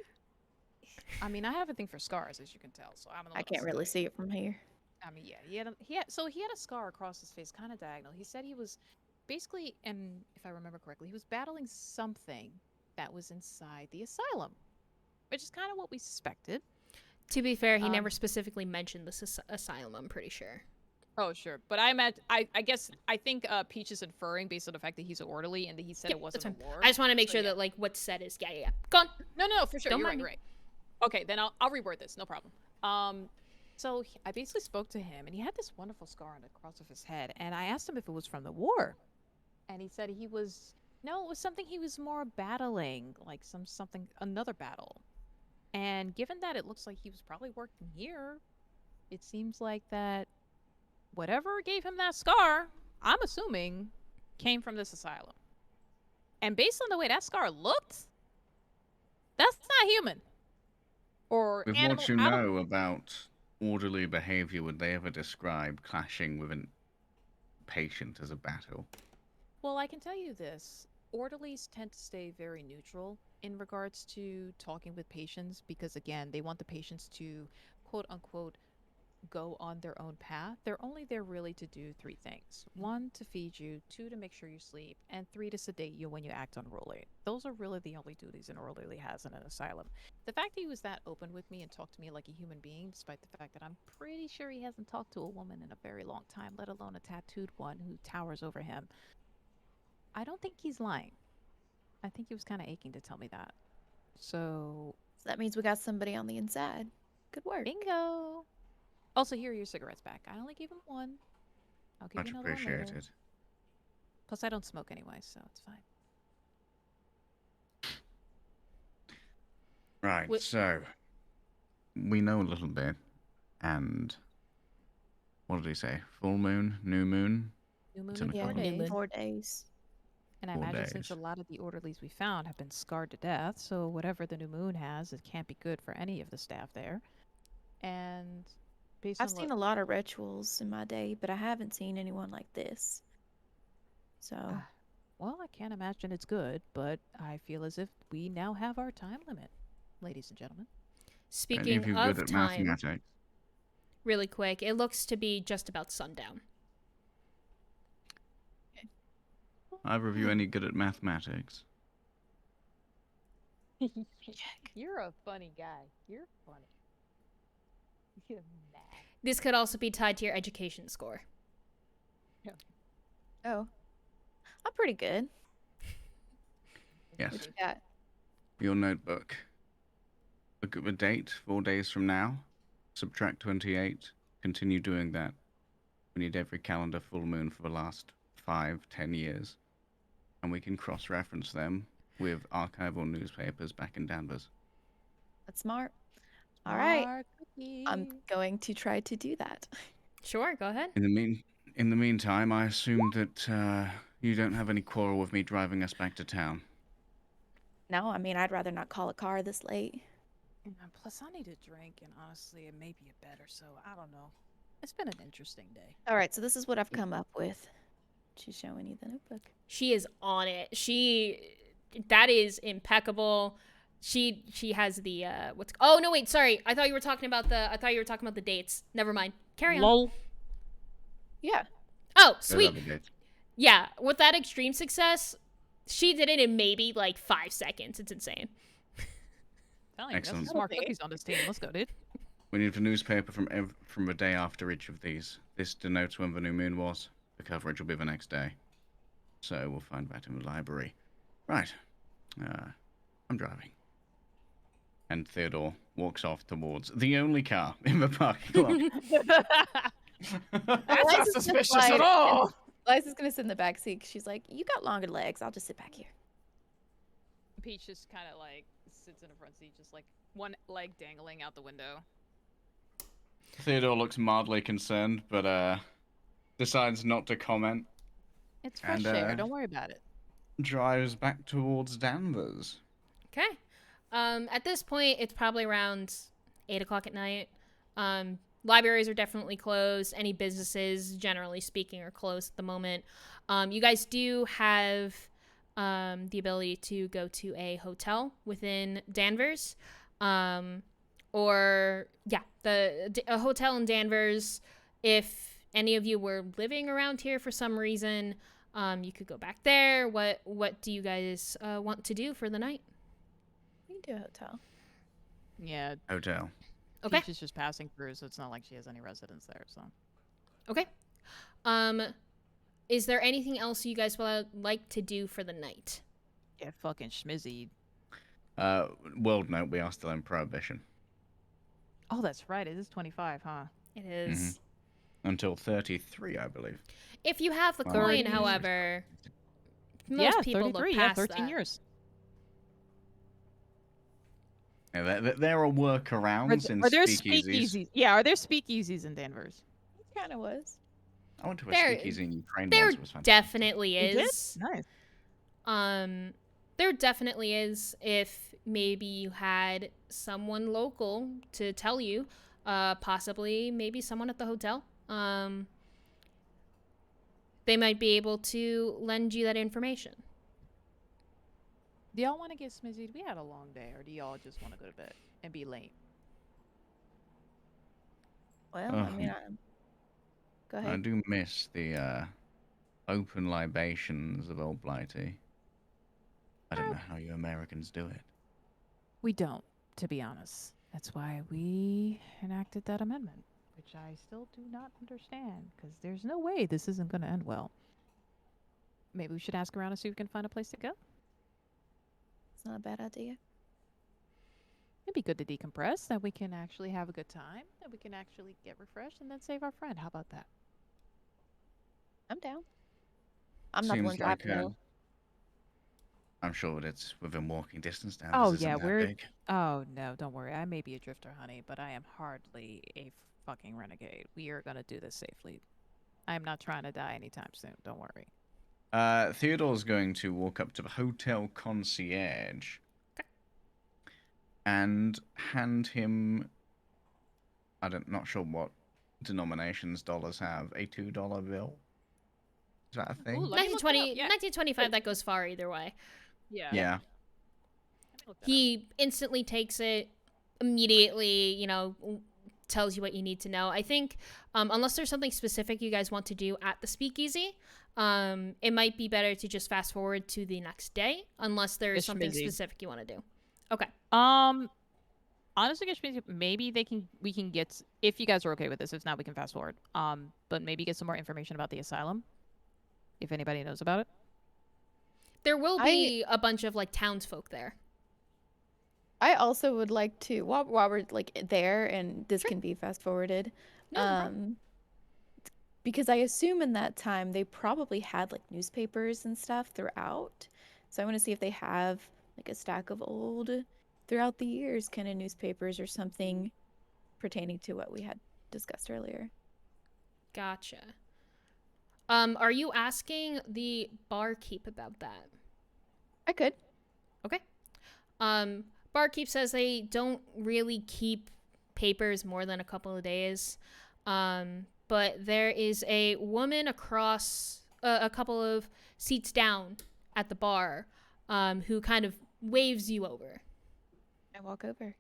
I mean, I have a thing for scars, as you can tell, so I can't really see it from here. I mean, yeah, he had a scar across his face, kind of diagonal. He said he was basically, and if I remember correctly, he was battling something that was inside the asylum, which is kind of what we suspected. To be fair, he never specifically mentioned this asylum, I'm pretty sure. Oh, sure. But I think Peach is inferring based on the fact that he's an orderly and that he said it wasn't a war. I just want to make sure that like what's said is yeah. Go on. No, for sure. Don't You're mind me. right. Okay, then I'll reword this. No problem. So I basically spoke to him, and he had this wonderful scar on the cross of his head, and I asked him if it was from the war, and he said it was something he was more battling, like another battle. And given that it looks like he was probably working here, it seems like that whatever gave him that scar, I'm assuming, came from this asylum. And based on the way that scar looked, that's not human. Or with animal, what you know about orderly behavior, would they ever describe clashing with a patient as a battle? Well, I can tell you this. Orderlies tend to stay very neutral in regards to talking with patients because, again, they want the patients to, quote-unquote, go on their own path. They're only there really to do 3 things. 1, to feed you. 2, to make sure you sleep. And 3, to sedate you when you act unruly. Those are really the only duties an orderly has in an asylum. The fact that he was that open with me and talked to me like a human being, despite the fact that I'm pretty sure he hasn't talked to a woman in a very long time, let alone a tattooed one who towers over him, I don't think he's lying. I think he was kind of aching to tell me that. So that means we got somebody on the inside. Good work. Bingo. Also, here are your cigarettes back. I only gave him 1. I'll give Much you another one later. appreciated. Plus, I don't smoke anyway, so it's fine. Right, so we know a little bit, and what did he say? Full moon, new moon? New moon It's in in a 4 calendar. days. 4 days. And I 4 imagine days. since a lot of the orderlies we found have been scarred to death, so whatever the new moon has, it can't be good for any of the staff there. And based I've on seen a lot of rituals in my day, but I haven't seen anyone like this. So, well, I can't imagine it's good, but I feel as if we now have our time limit, ladies and gentlemen. Speaking Any of you of good at time, mathematics? really quick, it looks to be just about sundown. Either of you any good at mathematics? You're a funny guy. You're funny. You're mad. This could also be tied to your education score. oh, I'm pretty good. Yes. What you got? Your notebook. Look at the date, 4 days from now. Subtract 28. Continue doing that. We need every calendar full moon for the last 5, 10 years. And we can cross-reference them with archival newspapers back in Danvers. That's smart. All right. Smart I'm cookie. going to try to do that. Sure, go ahead. In the meantime, I assume that you don't have any quarrel with me driving us back to town. No, I mean, I'd rather not call a car this late. And plus, I need a drink, and honestly, it may be better. So I don't know. It's been an interesting day. All right, so this is what I've come up with. She's showing you the notebook. She is on it. That is impeccable. She has the what's oh no wait, sorry. I thought you were talking about the dates. Never mind. Carry on. Lol. Yeah. Oh, Those sweet. are the dates. Yeah, with that extreme success, she did it in maybe like 5 seconds. It's insane. Telling you, that's Excellent. some smart cookies on this team. Let's go, dude. We need a newspaper from a day after each of these. This denotes when the new moon was. The coverage will be the next day. So we'll find that in the library. Right. I'm driving. And Theodore walks off towards the only car in the parking lot. That's not suspicious at all. Eliza's gonna sit in the back seat. She's like, "You got longer legs. I'll just sit back here." Peach just kind of like sits in the front seat, just like one leg dangling out the window. Theodore looks mildly concerned, but decides not to comment. It's fresh And, air. Don't worry about it. Drives back towards Danvers. Okay. At this point, it's probably around 8 o'clock at night. Libraries are definitely closed. Any businesses, generally speaking, are closed at the moment. You guys do have the ability to go to a hotel within Danvers. A hotel in Danvers. If any of you were living around here for some reason, you could go back there. What do you guys want to do for the night? We can do a hotel. Yeah. Hotel. Okay. Peach is just passing through, so it's not like she has any residence there. So. Okay. Is there anything else you guys would like to do for the night? Yeah, fucking schmizzy. World note: we are still in Prohibition. Oh, that's right. It is 25, huh? It is. Until 33, I believe. If you have the coin, 30. however, most people look 33. past 13 that. years. Yeah, there are workarounds in Are there speakeasies. speakeasies? Yeah, are there speakeasies in Danvers? It kind of was. I went to a There- speakeasy in Ukraine There once. It was fantastic. definitely You did? is. Nice. There definitely is. If maybe you had someone local to tell you, possibly maybe someone at the hotel, they might be able to lend you that information. Do y'all want to get smizzied? We had a long day, or do y'all just want to go to bed and be late? Well, I mean, go I ahead. do miss the open libations of Old Blighty. I don't know how you Americans do it. We don't, to be honest. That's why we enacted that amendment, which I still do not understand, because there's no way this isn't going to end well. Maybe we should ask around and see if we can find a place to go. It's not a bad idea. It'd be good to decompress, that we can actually have a good time, that we can actually get refreshed, and then save our friend. How about that? I'm down. I'm not the Seems one like driving though. I'm sure that it's within walking distance. Danvers Oh, isn't yeah, that we're- big. Oh, no, don't worry. I may be a drifter, honey, but I am hardly a fucking renegade. We are going to do this safely. I am not trying to die anytime soon. Don't worry. Theodore's going to walk up to the hotel concierge and hand him, not sure what denominations dollars have, a $2 bill. Is that a thing? Ooh, let me look it up, 1920, yeah. 1925, that goes far either way. Yeah. Yeah. Let me look that up. He instantly takes it, immediately, tells you what you need to know. I think, unless there's something specific you guys want to do at the speakeasy, it might be better to just fast forward to the next day, unless there's It's something busy. specific you want to do. Okay. Honestly, maybe we can get, if you guys are okay with this. If not, we can fast forward. But maybe get some more information about the asylum, if anybody knows about it. There will be a bunch of, townsfolk there. I also would like to, while we're there, and this Sure. can be fast forwarded, No problem. because I assume in that time they probably had newspapers and stuff throughout. So I want to see if they have like a stack of old, throughout the years, kind of newspapers or something pertaining to what we had discussed earlier. Gotcha. Are you asking the barkeep about that? I could. Okay. Barkeep says they don't really keep papers more than a couple of days. But there is a woman across a couple of seats down at the bar, who kind of waves you over. I walk over.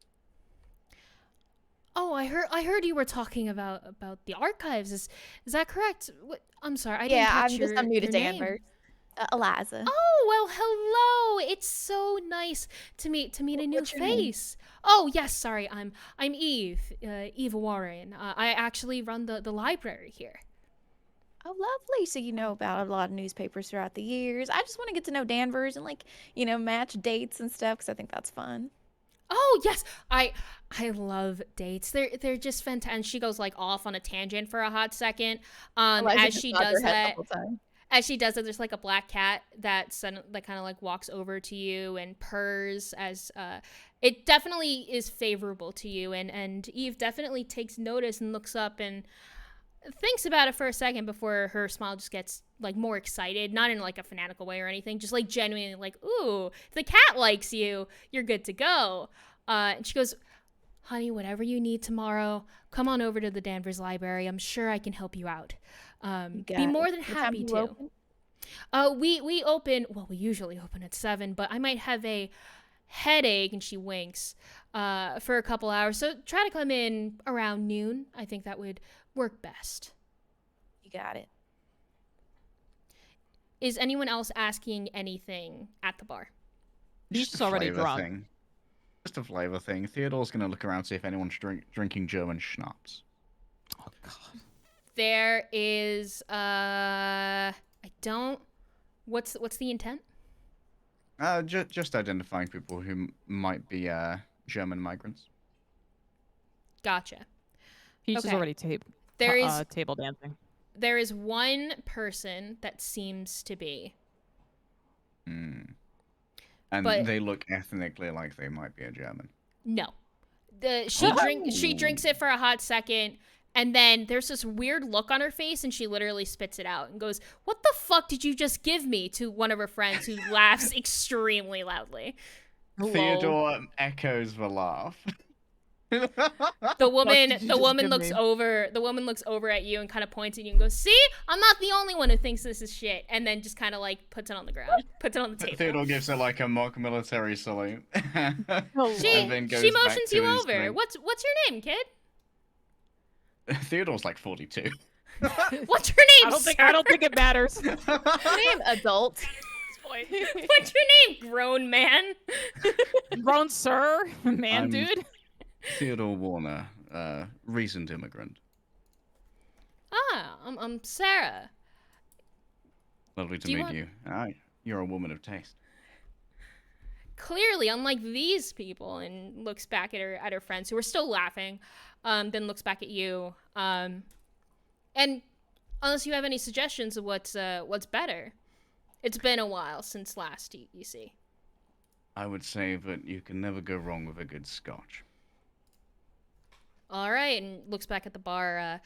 Oh, I heard you were talking about the archives. Is that correct? What? I'm sorry, I didn't Yeah, catch I'm new to your name. Danvers. Eliza. Oh, well, hello. It's so nice to meet a new What's your name? face. Oh, yes, sorry. I'm Eve, Eve Warren. I actually run the library here. Oh, lovely. So you know about a lot of newspapers throughout the years. I just want to get to know Danvers and like, match dates and stuff because I think that's fun. Oh, yes. I love dates. They're just fantastic. And she goes like off on a tangent for a hot second. Eliza As just she nods does her head that, the whole time. there's like a black cat that kind of like walks over to you and purrs as it definitely is favorable to you, and Eve definitely takes notice and looks up and thinks about it for a second before her smile just gets like more excited, not in like a fanatical way or anything, just like genuinely like, ooh, if the cat likes you, you're good to go. And she goes, honey, whatever you need tomorrow, come on over to the Danvers Library. I'm sure I can help you out. Be more than happy to. Open? We open, well, we usually open at 7, but I might have a headache, and she winks, for a couple hours. So try to come in around noon. I think that would work best. You got it. Is anyone else asking anything at the bar? He's already drunk. Thing. Just a flavor thing. Theodore's going to look around, see if anyone's drinking German schnapps. Oh, God. There is, what's the intent? Just identifying people who might be German migrants. Gotcha. He's Okay. just already table dancing. There is one person that seems to be. And But- they look ethnically like they might be a German. No. She drinks it for a hot second, and then there's this weird look on her face, and she literally spits it out and goes, "What the fuck did you just give me?" to one of her friends, who laughs extremely loudly. Theodore echoes the laugh. The woman did you just give looks me? over. The woman looks over at you and kind of points at you and goes, "See, I'm not the only one who thinks this is shit." And then just kind of like puts it on the ground, puts it on the table. Theodore gives her like a mock military salute. She And then goes she back motions to you his over. drink. What's your name, kid? Theodore's like 42. What's your name? I don't think it matters. Name adult. What's your name, grown man? Grown sir, man, dude. Theodore Warner, recent immigrant. I'm Sarah. Lovely to Do you meet want- you. You're a woman of taste. Clearly, unlike these people, and looks back at her friends who are still laughing, then looks back at you. And unless you have any suggestions of what's better, it's been a while since last you see. I would say that you can never go wrong with a good scotch. All right, and looks back at the bar.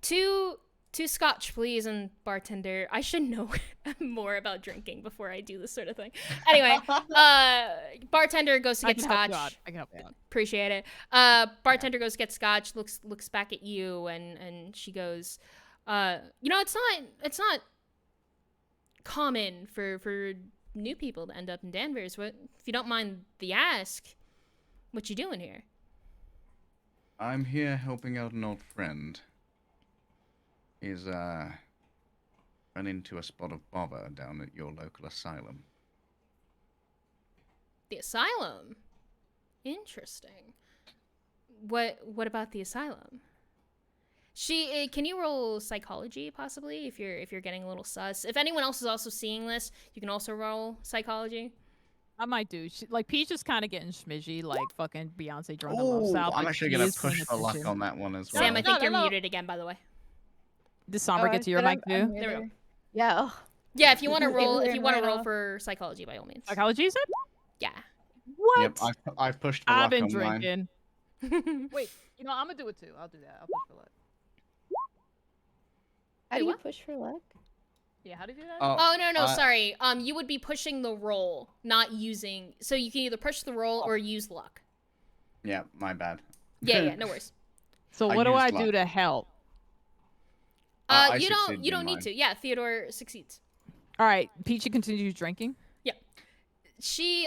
Two scotch, please, and bartender. I should know more about drinking before I do this sort of thing. Anyway, bartender goes to get scotch. I can help you out. Appreciate it. Bartender goes to get scotch. Looks back at you, and she goes, it's not common for new people to end up in Danvers. What, if you don't mind the ask, what you doing here? I'm here helping out an old friend. He's run into a spot of bother down at your local asylum. The asylum. Interesting. What about the asylum? Can you roll psychology possibly if you're getting a little sus? If anyone else is also seeing this, you can also roll psychology. I might do. Peach is kind of getting schmidgy, like fucking Beyonce drunk Oh, herself. I'm like, actually she going is to push paying for luck attention. on that one as well. Sam, I think No, you're no. muted again, by the way. Did Sombra get to your mic too? There we go. Yeah. Yeah, if you want to It roll, if ran you want to right roll off. for psychology, by all means. Psychology, you said? Yeah. What? Yep, I've pushed for I've luck been on mine. drinking. Wait, I'm gonna do it too. I'll do that. I'll push for luck. How Wait, do you what? push for luck? Yeah, how do you do that? Oh no, sorry. You would be pushing the roll, not using. So you can either push the roll or use luck. Yeah, my bad. Yeah, no worries. So I what do used I luck. do to help? I You succeeded don't in need mine. to. Yeah, Theodore succeeds. All right, Peachy continues drinking.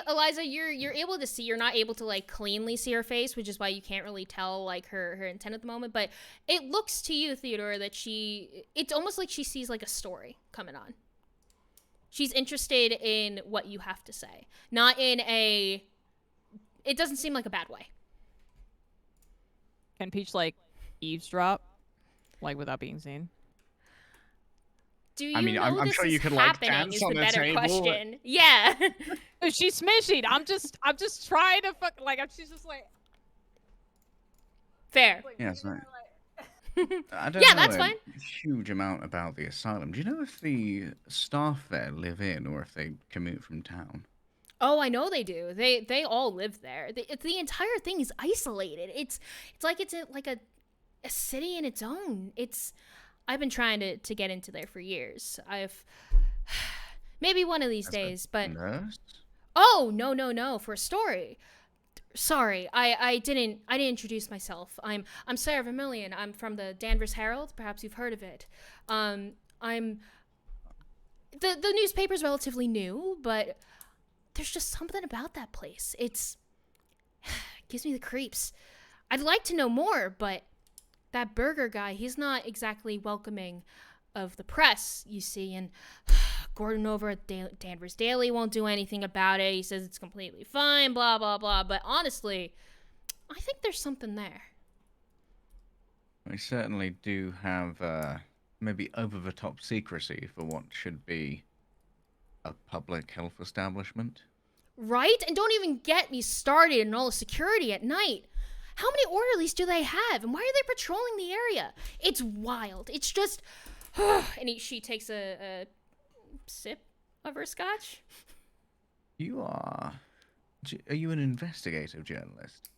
Eliza, you're able to see. You're not able to like cleanly see her face, which is why you can't really tell like her intent at the moment. But it looks to you, Theodore, that it's almost like she sees like a story coming on. She's interested in what you have to say, not in a. It doesn't seem like a bad way. Can Peach like eavesdrop, like without being seen? Do you I mean, know I'm this sure is you could, like, happening? dance Is on the the better table. question? Yeah. She's smishied. I'm just trying to fuck. Like she's just like. Fair. Yes, right. I don't Yeah, know that's a fine. huge amount about the asylum. Do you know if the staff there live in or if they commute from town? Oh, I know they do. They all live there. The entire thing is isolated. It's like it's like a city in its own. I've been trying to get into there for years. I've maybe one of these As a days, but nurse? oh no for a story. Sorry, I didn't introduce myself. I'm Sarah Vermillion. I'm from the Danvers Herald. Perhaps you've heard of it. I'm the newspaper's relatively new, but there's just something about that place. It gives me the creeps. I'd like to know more, but that burger guy, he's not exactly welcoming of the press, you see, and Gordon over at Danvers Daily won't do anything about it. He says it's completely fine, blah, blah, blah. But honestly, I think there's something there. We certainly do have maybe over-the-top secrecy for what should be a public health establishment. Right? And don't even get me started on all the security at night. How many orderlies do they have? And why are they patrolling the area? It's wild. It's just... and she takes a sip of her scotch. Are you an investigative journalist?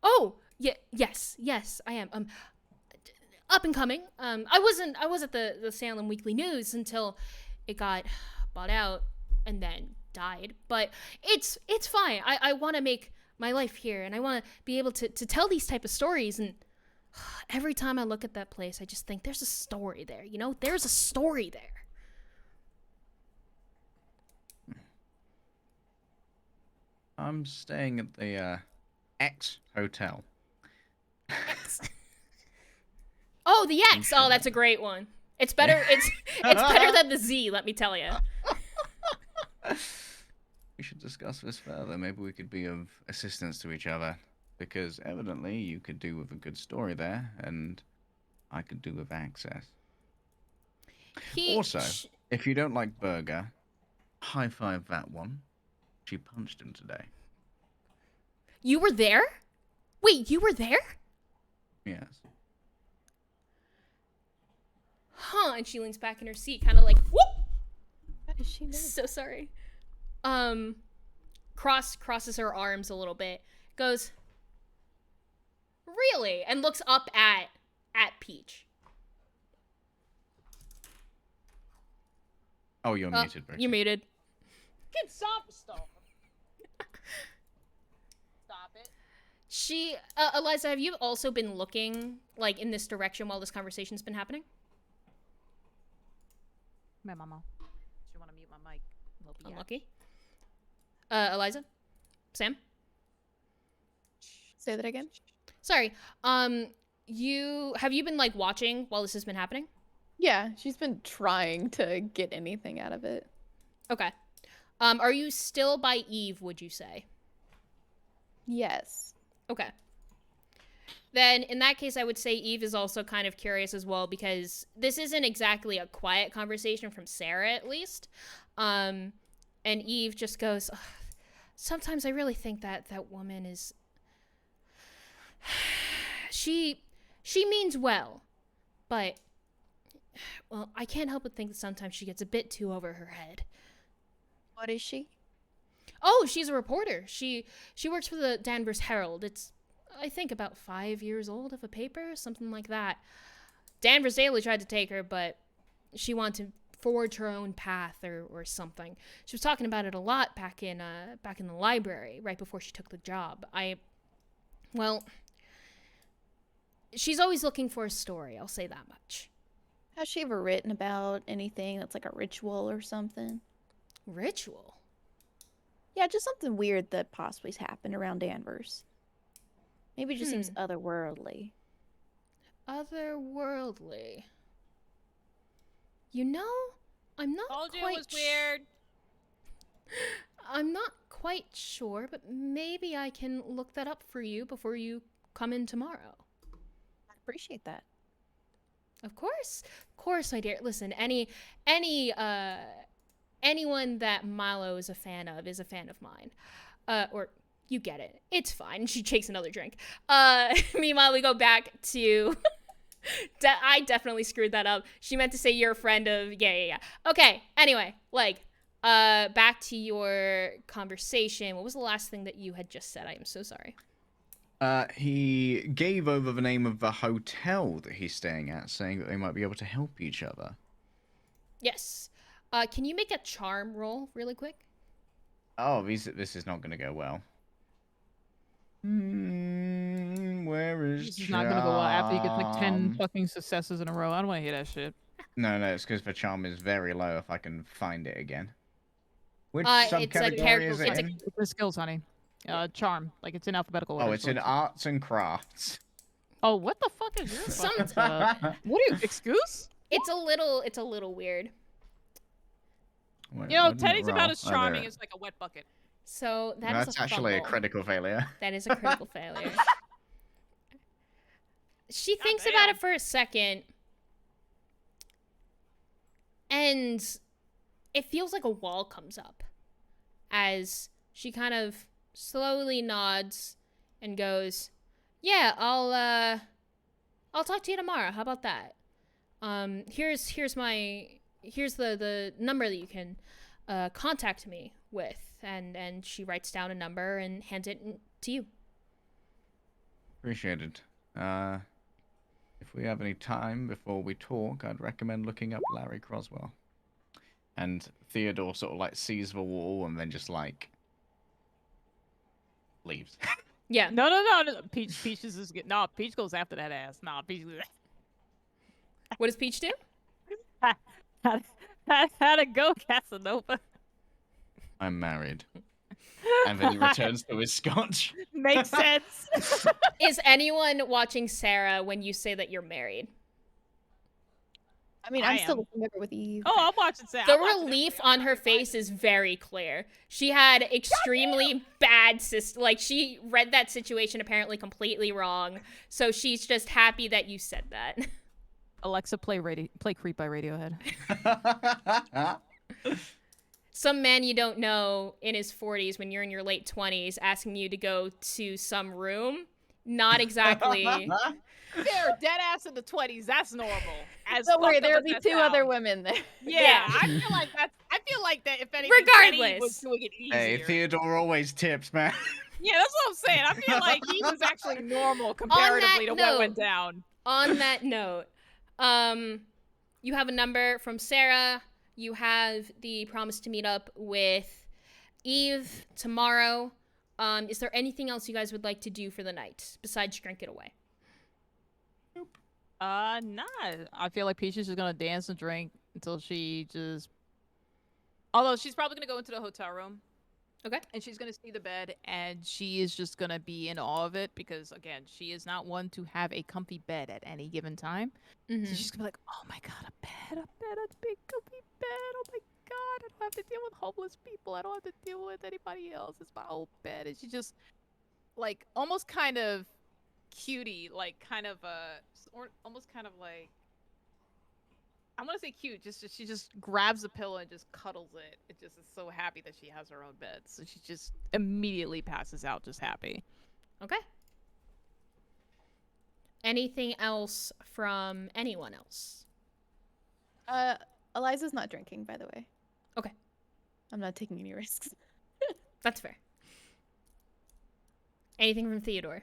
Oh, yes, I am. Up and coming. I was at the Salem Weekly News until it got bought out and then died. But it's fine. I want to make my life here, and I want to be able to tell these type of stories. And every time I look at that place, I just think there's a story there. You know, there's a story there. I'm staying at the X Hotel. Oh, the X. Oh, that's a great one. It's better. It's better than the Z. Let me tell you. We should discuss this further. Maybe we could be of assistance to each other. Because evidently you could do with a good story there, and I could do with access. Also, if you don't like burger, high five that one. She punched him today. You were there? Wait, you were there? Yes. Huh? And she leans back in her seat, kind of like, whoop. How does she know? So sorry. Crosses her arms a little bit. Goes, really? And looks up at Peach. Oh, you're muted, Briggsy. You're muted. Get stop. Stop it. She, Eliza, have you also been looking, like, in this direction while this conversation's been happening? My mama. She want to mute my mic. Unlucky. Eliza? Sam? Say that again. Sorry. Have you been, like, watching while this has been happening? Yeah, she's been trying to get anything out of it. Okay. Are you still by Eve, would you say? Yes. Okay. Then, in that case, I would say Eve is also kind of curious as well, because this isn't exactly a quiet conversation from Sarah, at least. And Eve just goes, sometimes I really think that woman is... She means well, but Well, I can't help but think that sometimes she gets a bit too over her head. What is she? Oh, she's a reporter. She works for the Danvers Herald. It's, I think, about 5 years old of a paper, something like that. Danvers Daily tried to take her, but she wanted to forge her own path or something. She was talking about it a lot back in the library right before she took the job. Well, she's always looking for a story, I'll say that much. Has she ever written about anything that's like a ritual or something? Ritual? Yeah, just something weird that possibly has happened around Danvers. Maybe it just seems otherworldly. Otherworldly. You know, I'm not Told you quite it was weird. I'm not quite sure, but maybe I can look that up for you before you come in tomorrow. I appreciate that. Of course, my dear. Listen, anyone that Milo is a fan of mine. Or you get it. It's fine. She takes another drink. Meanwhile, we go back to. I definitely screwed that up. She meant to say you're a friend of. Yeah. Okay. Anyway, back to your conversation. What was the last thing that you had just said? I am so sorry. He gave over the name of the hotel that he's staying at, saying that they might be able to help each other. Yes. Can you make a charm roll really quick? Oh, this is not going to go well. Where is This is not gonna go well after you get like 10 fucking successes in a row. I don't want to hear that shit. No, it's because the charm is very low if I can find it again. Which It's a subcategory character- is it it's a- in? It's a skills, honey. Charm. Like it's in alphabetical order. Oh, it's in arts and crafts. Oh, what the fuck is your fucking, what are you, excuse? It's a little weird. Wait, You know, why didn't it Teddy's about roll? as Oh, charming there. as like a wet bucket. So That's actually a fumble. critical failure. That is a critical failure. She thinks damn. about it for a second, and it feels like a wall comes up as she kind of slowly nods and goes, "Yeah, I'll talk to you tomorrow. How about that? Here's the number that you can contact me with," and she writes down a number and hands it to you. Appreciate it. If we have any time before we talk, I'd recommend looking up Larry Croswell. And Theodore sort of like sees the wall and then just like leaves. Yeah. No. Peach is good. No, Peach goes after that ass. Nah, Peach. What does Peach do? How'd it go, Casanova? I'm married. And then he returns to his scotch. Makes sense. Is anyone watching Sarah when you say that you're married? I mean, I I'm still am. looking over with Eve. Oh, I'm watching Sam. The relief on her face is very clear. She had extremely bad she read that situation apparently completely wrong. So she's just happy that you said that. Alexa, play Creep by Radiohead. Some man you don't know in his 40s when you're in your late 20s asking you to go to some room. Not exactly. They're dead ass in the 20s. That's normal. Don't worry, there'll be two other women there. Yeah, I feel like that. If anything, Kenny Regardless. was doing it easier. Hey, Theodore always tips, man. Yeah, that's what I'm saying. I feel like he was actually normal comparatively to what went down. On that note, you have a number from Sarah. You have the promise to meet up with Eve tomorrow. Is there anything else you guys would like to do for the night besides drink it away? Nah. I feel like Peachy is just gonna dance and drink until she just. Although she's probably gonna go into the hotel room. Okay. And she's gonna see the bed, and she is just gonna be in awe of it because, again, she is not one to have a comfy bed at any given time. Mm-hmm. So she's gonna be like, "Oh my god, a big comfy bed! Oh my god, I don't have to deal with homeless people. I don't have to deal with anybody else. It's my old bed." And she just, like, almost kind of cutie, like kind of or almost kind of like. I'm gonna say cute. She just grabs the pillow and just cuddles it. It just is so happy that she has her own bed. So she just immediately passes out, just happy. Okay. Anything else from anyone else? Eliza's not drinking, by the way. Okay. I'm not taking any risks. That's fair. Anything from Theodore?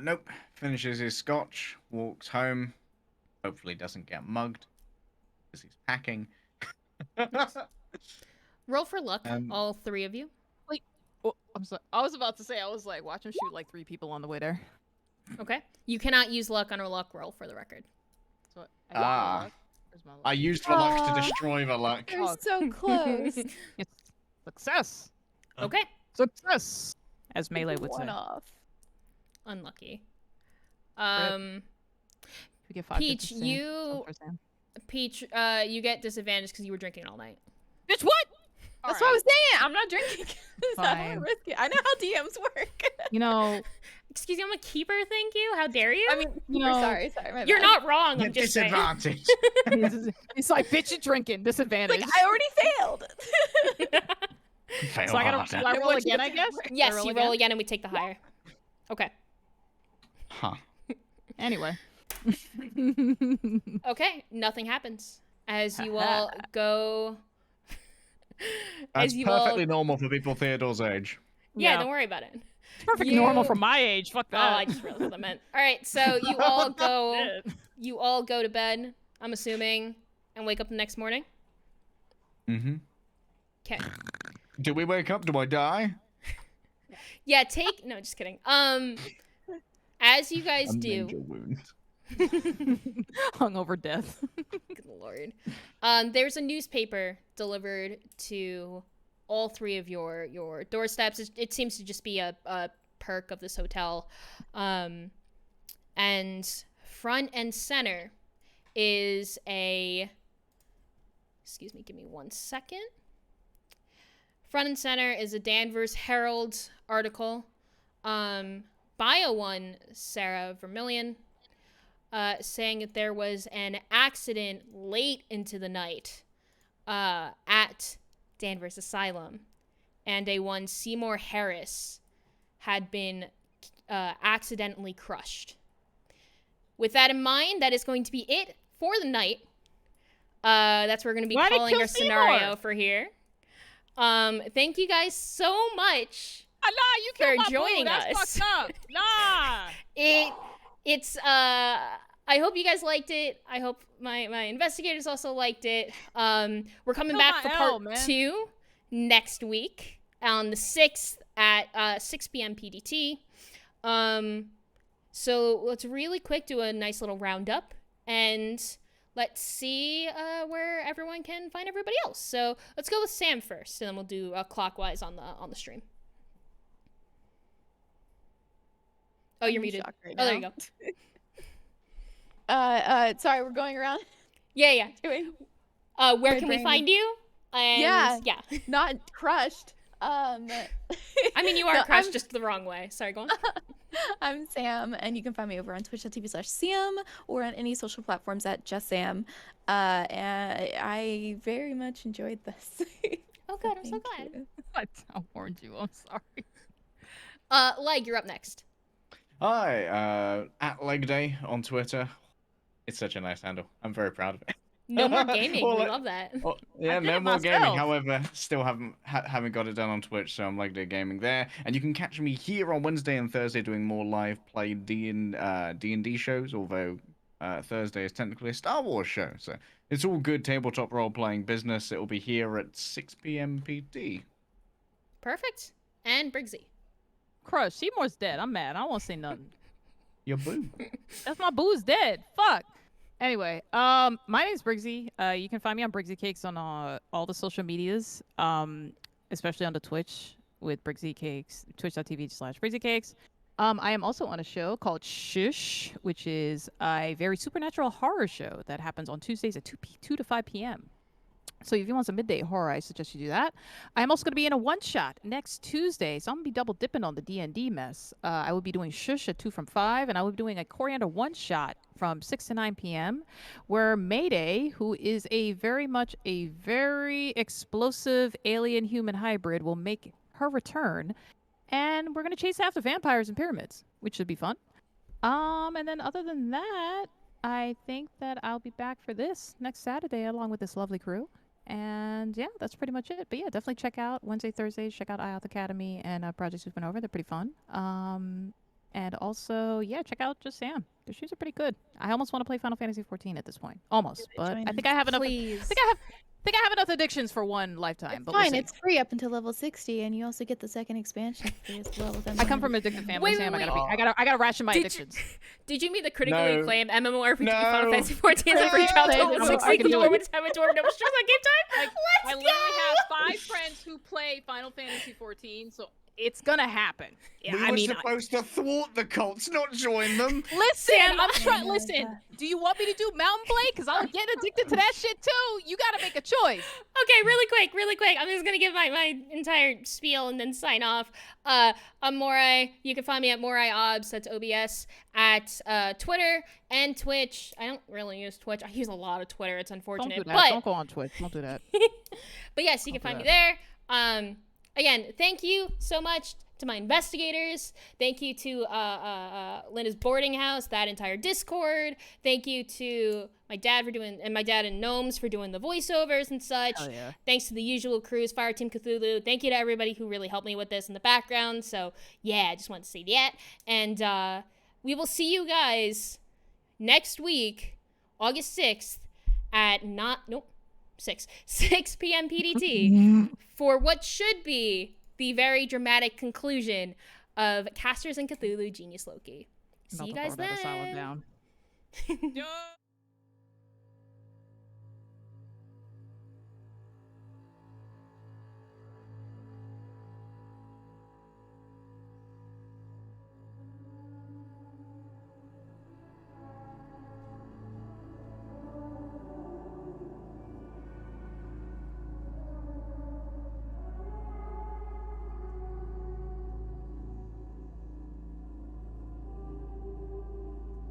Nope. Finishes his scotch, walks home. Hopefully doesn't get mugged because he's packing. Roll for luck, Um, all three of you. Oh, I'm sorry. I was about to say, I was like, watch him shoot like 3 people on the way there. Okay. You cannot use luck on a luck roll for the record. So I Ah. luck. Where's my luck? I used for luck to Aw. destroy the luck. They're Oh. so close. Yes. Success. Okay. Success. As Melee would say. One off. Unlucky. We get 5 Peach, Sam. you- So for Sam. Peach, you get disadvantage because you were drinking all night. Bitch, what? That's what I was saying. I'm not drinking. I don't Fine. want to risk it. I know how DMs work. You know, Excuse me, I'm a keeper, thank you. How dare you? I mean, You know, sorry, my You're bad. not wrong, I'm just saying. Disadvantage. it's like, bitch, you drinking. Disadvantage. Like, I already failed. Fail so I gotta harder. do I I roll want you again, to I guess? fail. Yes, I you roll again and we take the higher. Okay. Huh. Anyway. Okay, nothing happens. As you all go... That's as you perfectly all... normal for people Theodore's age. Yeah, don't worry about it. It's perfectly You- normal for my age. Fuck Oh, that. I just realized what I meant. Alright, so you all go... You all go to bed, I'm assuming, and wake up the next morning? Mm-hmm. Okay. Do we wake up? Do I die? Yeah, take... No, just kidding. As you guys A do... major wound. Hungover death. Good lord. There's a newspaper delivered to all three of your doorsteps. It seems to just be a perk of this hotel. And front and center is a... Excuse me, give me 1 second. Front and center is a Danvers Herald article by one Sarah Vermillion. Saying that there was an accident late into the night at Danvers Asylum, and a one Seymour Harris had been accidentally crushed. With that in mind, that is going to be it for the night. That's what we're going to be Why'd they calling kill our scenario Seymour? for here. Thank you guys so much. Nah, you killed For my joining boo. That's us. fucked up. Nah. It's I hope you guys liked it. I hope my investigators also liked it. We're coming Kill back my for L, part man. 2 next week on the 6th at 6 p.m. PDT. So let's really quick do a nice little roundup and let's see where everyone can find everybody else. So let's go with Sam first, and then we'll do clockwise on the stream. Oh, you're I'm muted. shocked right Oh, there you now. go. Sorry, we're going around Yeah. doing Where My can we brain find you? And Yeah. yeah. not crushed. I mean, you are No, crushed I'm- just the wrong way. Sorry, go on. I'm Sam, and you can find me over on twitch.tv/Sam or on any social platforms at just Sam. And I very much enjoyed this. Oh, good. I'm so Thank glad. you. I warned you. I'm sorry. Leg, you're up next. Hi, at Leg Day on Twitter. It's such a nice handle. I'm very proud of it. No more gaming. Well, we like- love that. Oh, yeah, did no it more gaming. myself. However, still haven't got it done on Twitch, so I'm Leg Day Gaming there. And you can catch me here on Wednesday and Thursday doing more live play D&D shows. Although Thursday is technically a Star Wars show, so it's all good tabletop role playing business. It will be here at 6 p.m. PT. Perfect. And Briggsy. Crush. Seymour's dead. I'm mad. I don't want to say nothing. Your boo. That's my boo's dead. Fuck. Anyway, my name's Briggsy. You can find me on BriggsyCakes on all the social medias, especially on the Twitch with BriggsyCakes, twitch.tv/BriggsyCakes. I am also on a show called Shush, which is a very supernatural horror show that happens on Tuesdays at 2 to 5 p.m. So if you want some midday horror, I suggest you do that. I'm also going to be in a one-shot next Tuesday, so I'm going to be double dipping on the D&D mess. I will be doing Shush at 2 from 5, and I will be doing a Coriander one-shot from 6 to 9 p.m., where Mayday, who is very explosive alien-human hybrid, will make her return, and we're going to chase after vampires and pyramids, which should be fun. And then other than that, I think that I'll be back for this next Saturday along with this lovely crew. And yeah, that's pretty much it. But yeah, definitely check out Wednesday, Thursdays. Check out IELTS Academy and Projects We've Been Over. They're pretty fun. And also, yeah, check out Just Sam. Their shoes are pretty good. I almost want to play Final Fantasy 14 at this point, almost. But join I think I have enough. Please. I think I have enough addictions for one lifetime. It's But we'll fine. see. It's free up until level 60, and you also get the second expansion free as well. With I come from an unlimited addicted free. family, Wait, Sam. wait, I gotta ration my Did addictions. Did you mean the critically No. acclaimed MMORPG No. Final Fantasy 14 is a free trial to No. level No, 60 I can do it. Dwarven time and Dwarven Double Stress on game time? I Let's literally go! have 5 friends who play Final Fantasy 14, so it's gonna happen. Yeah, We I were mean, supposed to thwart the cults, not join them. listen, Sam, I'm trying. Oh, Listen, God. do you want me to do Mountain Blade? Because I'll get addicted to that shit too. You gotta make a choice. Okay, really quick. I'm just gonna give my entire spiel and then sign off. I'm Morai. You can find me at Morai Obs. That's OBS at Twitter and Twitch. I don't really use Twitch. I use a lot of Twitter. It's Don't unfortunate, do that. but Don't go on Twitch. Don't do that. but yes, you can Don't find do me there. Again, thank you so much to my investigators. Thank you to Linda's boarding house, that entire Discord. Thank you to my dad my dad and Gnomes for doing the voiceovers and such. Hell yeah. Thanks to the usual crews, Fire Team Cthulhu. Thank you to everybody who really helped me with this in the background. So yeah, I just wanted to say that. And we will see you guys next week, August 6th at 6 p.m. PDT for what should be the very dramatic conclusion of Casters and Cthulhu Genius Loki. See you guys then. Asylum down.